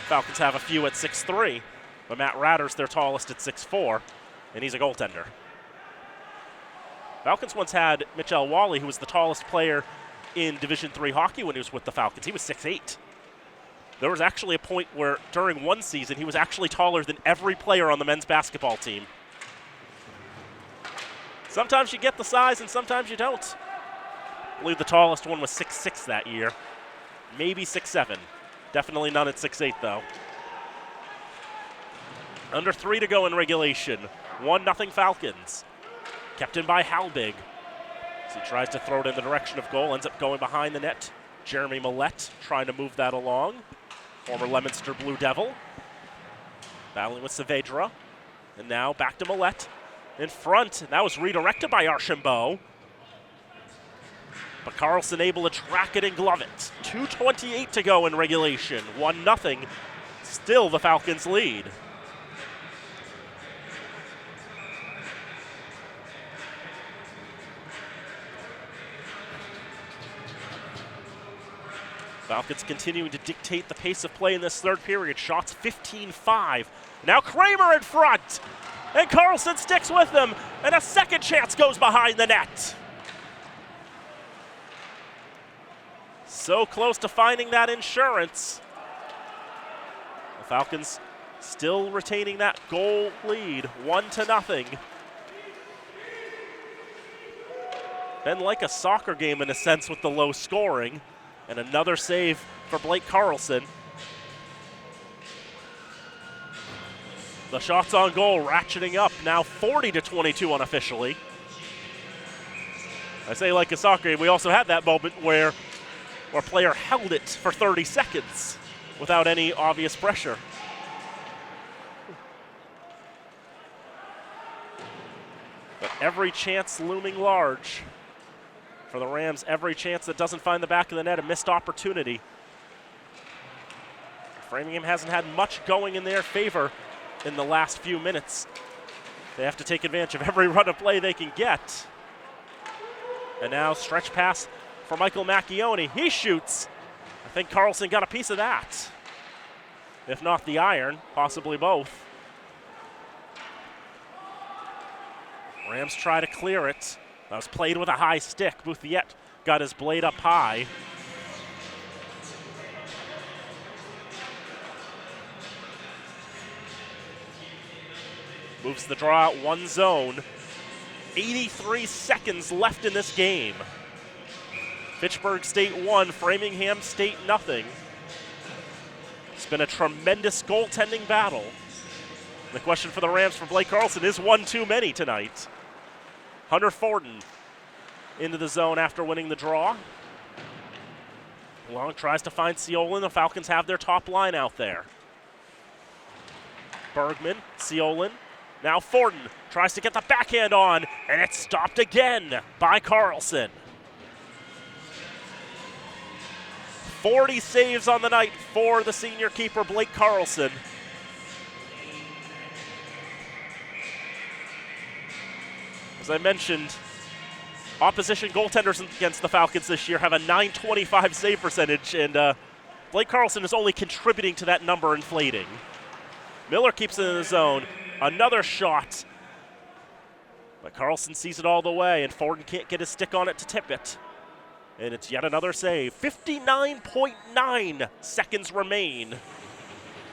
Falcons have a few at 6'3", but Matt Ratter's their tallest at 6'4", and he's a goaltender. Falcons once had Mitchell Wally, who was the tallest player in Division III hockey when he was with the Falcons. He was 6'8". There was actually a point where during one season he was actually taller than every player on the men's basketball team. Sometimes you get the size and sometimes you don't. I believe the tallest one was 6'6" that year. Maybe 6'7". Definitely none at 6'8", though. Under 3 to go in regulation. 1-0 Falcons. Kept in by Halbig. As he tries to throw it in the direction of goal, ends up going behind the net. Jeremy Millette trying to move that along. Former Leominster Blue Devil. Battling with Saavedra. And now back to Millette. In front, that was redirected by Archambault. But Carlson able to track it and glove it. 2:28 to go in regulation. 1-0. Still the Falcons lead. Falcons continuing to dictate the pace of play in this third period. Shots 15-5. Now Kramer in front. And Carlson sticks with them. And a second chance goes behind the net. So close to finding that insurance. The Falcons still retaining that goal lead, 1-0. Been like a soccer game in a sense with the low scoring. And another save for Blake Carlson. The shots on goal ratcheting up, now 40-22 unofficially. I say like a soccer game, we also had that moment where a player held it for 30 seconds without any obvious pressure. But every chance looming large for the Rams, every chance that doesn't find the back of the net, a missed opportunity. Framingham hasn't had much going in their favor in the last few minutes. They have to take advantage of every run of play they can get. And now stretch pass for Michael Macchione. He shoots. I think Carlson got a piece of that. If not the iron, possibly both. Rams try to clear it. That was played with a high stick. Bouthiette got his blade up high. Moves the draw out one zone. 83 seconds left in this game. Fitchburg State 1, Framingham State 0. It's been a tremendous goaltending battle. The question for the Rams for Blake Carlson is one too many tonight. Hunter Forden into the zone after winning the draw. Long tries to find Ciolin. The Falcons have their top line out there. Bergman, Ciolin. Now Forden tries to get the backhand on, and it's stopped again by Carlson. 40 saves on the night for the senior keeper, Blake Carlson. As I mentioned, opposition goaltenders against the Falcons this year have a .925 save percentage, and Blake Carlson is only contributing to that number inflating. Miller keeps it in the zone. Another shot. But Carlson sees it all the way, and Forden can't get his stick on it to tip it. And it's yet another save. 59.9 seconds remain.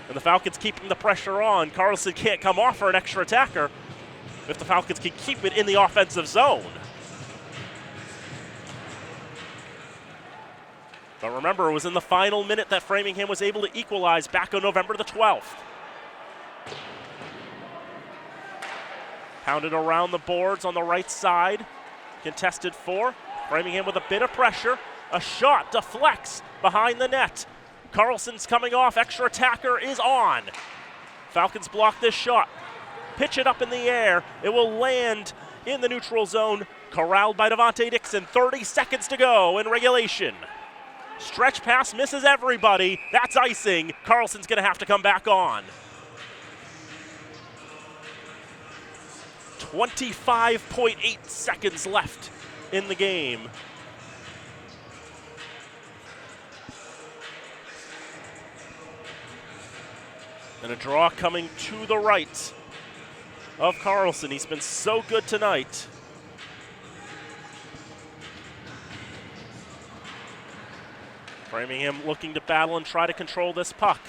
And the Falcons keeping the pressure on. Carlson can't come off for an extra attacker if the Falcons can keep it in the offensive zone. But remember, it was in the final minute that Framingham was able to equalize back on November the 12th. Pounded around the boards on the right side. Contested for. Framingham with a bit of pressure. A shot deflects behind the net. Carlson's coming off. Extra attacker is on. Falcons block this shot. Pitch it up in the air. It will land in the neutral zone. Corralled by Devontae Dixon. 30 seconds to go in regulation. Stretch pass misses everybody. That's icing. Carlson's going to have to come back on. 25.8 seconds left in the game. And a draw coming to the right of Carlson. He's been so good tonight. Framingham looking to battle and try to control this puck.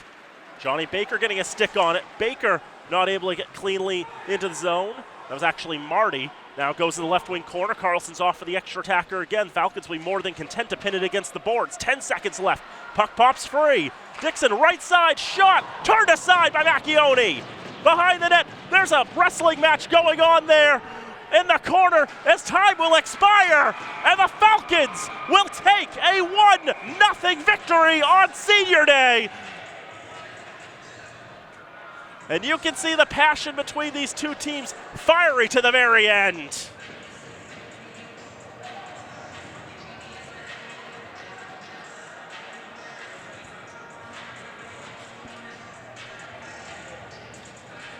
Johnny Baker getting a stick on it. Baker not able to get cleanly into the zone. That was actually Marty. Now goes to the left wing corner. Carlson's off for the extra attacker again. Falcons will be more than content to pin it against the boards. 10 seconds left. Puck pops free. Dixon right side shot. Turned aside by Macchione. Behind the net, there's a wrestling match going on there in the corner as time will expire. And the Falcons will take a 1-0 victory on Senior Day. And you can see the passion between these two teams fiery to the very end.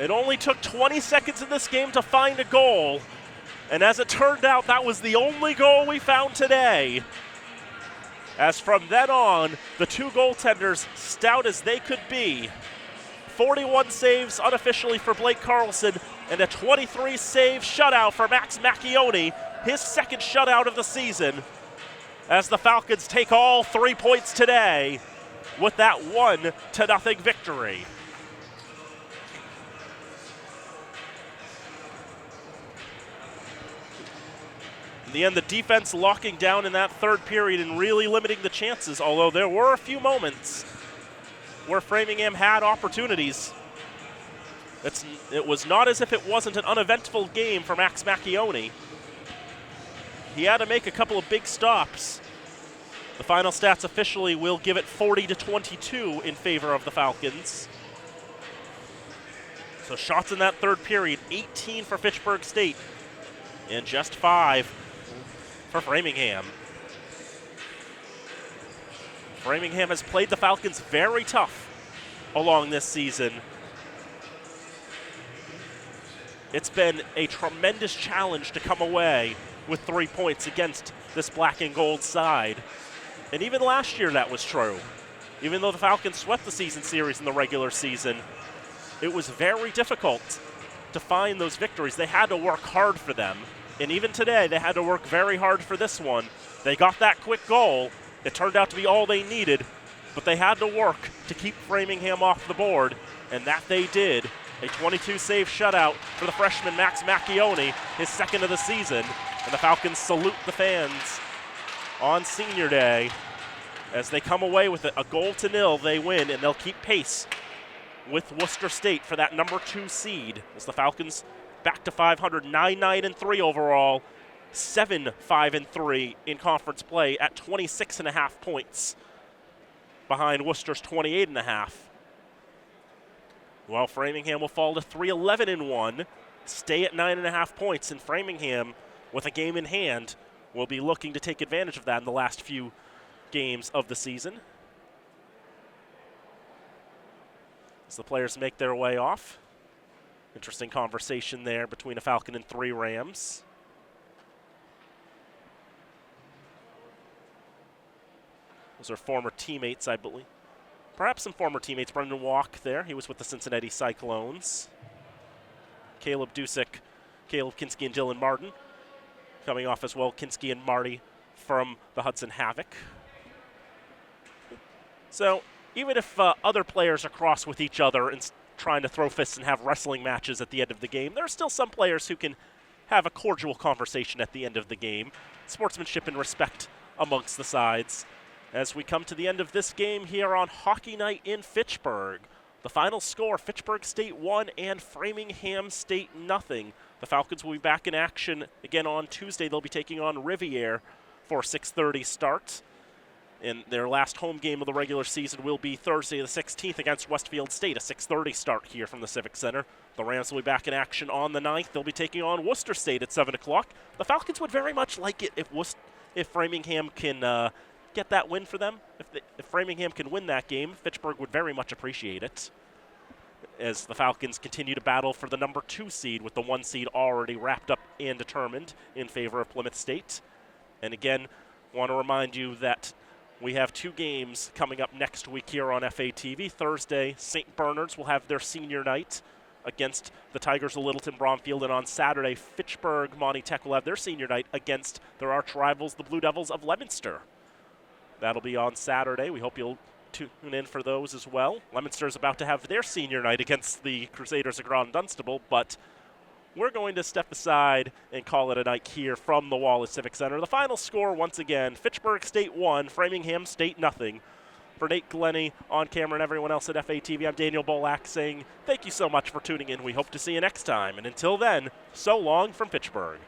It only took 20 seconds in this game to find a goal. And as it turned out, that was the only goal we found today. As from then on, the two goaltenders, stout as they could be, 41 saves unofficially for Blake Carlson, and a 23-save shutout for Max Macchione, his second shutout of the season, as the Falcons take all 3 points today with that 1-0 victory. In the end, the defense locking down in that third period and really limiting the chances, although there were a few moments where Framingham had opportunities. It was not as if it wasn't an uneventful game for Max Macchione. He had to make a couple of big stops. The final stats officially will give it 40-22 in favor of the Falcons. So shots in that third period, 18 for Fitchburg State and just 5 for Framingham. Framingham has played the Falcons very tough along this season. It's been a tremendous challenge to come away with 3 points against this black and gold side. And even last year that was true. Even though the Falcons swept the season series in the regular season, it was very difficult to find those victories. They had to work hard for them. And even today, they had to work very hard for this one. They got that quick goal. It turned out to be all they needed, but they had to work to keep Framingham off the board, and that they did. A 22-save shutout for the freshman Max Macchione, his second of the season, and the Falcons salute the fans on Senior Day. As they come away with a 0-0, they win, and they'll keep pace with Worcester State for that number 2 seed, as the Falcons back to 500, 9-9-3 overall, 7-5-3 in conference play at 26.5 points. behind Worcester's 28.5. While Framingham will fall to 3-11-1, stay at 9.5 points, and Framingham, with a game in hand, will be looking to take advantage of that in the last few games of the season. As the players make their way off. Interesting conversation there between a Falcon and 3 Rams. Those are former teammates, I believe. Perhaps some former teammates. Brendan Walk there. He was with the Cincinnati Cyclones. Caleb Dusick, Caleb Kinski, and Dylan Martin coming off as well. Kinski and Marty from the Hudson Havoc. So even if other players are cross with each other and trying to throw fists and have wrestling matches at the end of the game, there are still some players who can have a cordial conversation at the end of the game. Sportsmanship and respect amongst the sides. As we come to the end of this game here on Hockey Night in Fitchburg. The final score, Fitchburg State 1 and Framingham State 0. The Falcons will be back in action again on Tuesday. They'll be taking on Riviere for a 6:30 start. And their last home game of the regular season will be Thursday the 16th against Westfield State, a 6:30 start here from the Civic Center. The Rams will be back in action on the 9th. They'll be taking on Worcester State at 7 o'clock. The Falcons would very much like it if Framingham can get that win for them. If Framingham can win that game, Fitchburg would very much appreciate it, as the Falcons continue to battle for the number 2 seed, with the 1 seed already wrapped up and determined in favor of Plymouth State. And again, want to remind you that we have 2 games coming up next week here on FATV. Thursday, St. Bernard's will have their senior night against the Tigers of Littleton Bromfield, and on Saturday, Fitchburg Monty Tech will have their senior night against their arch rivals, the Blue Devils of Leominster. That'll be on Saturday. We hope you'll tune in for those as well. Leominster is about to have their senior night against the Crusaders of Grand Dunstable, but we're going to step aside and call it a night here from the Wallace Civic Center. The final score, once again, Fitchburg State 1, Framingham State 0. For Nate Glennie, on camera, and everyone else at FATV, I'm Daniel Bolak saying thank you so much for tuning in. We hope to see you next time. And until then, so long from Fitchburg.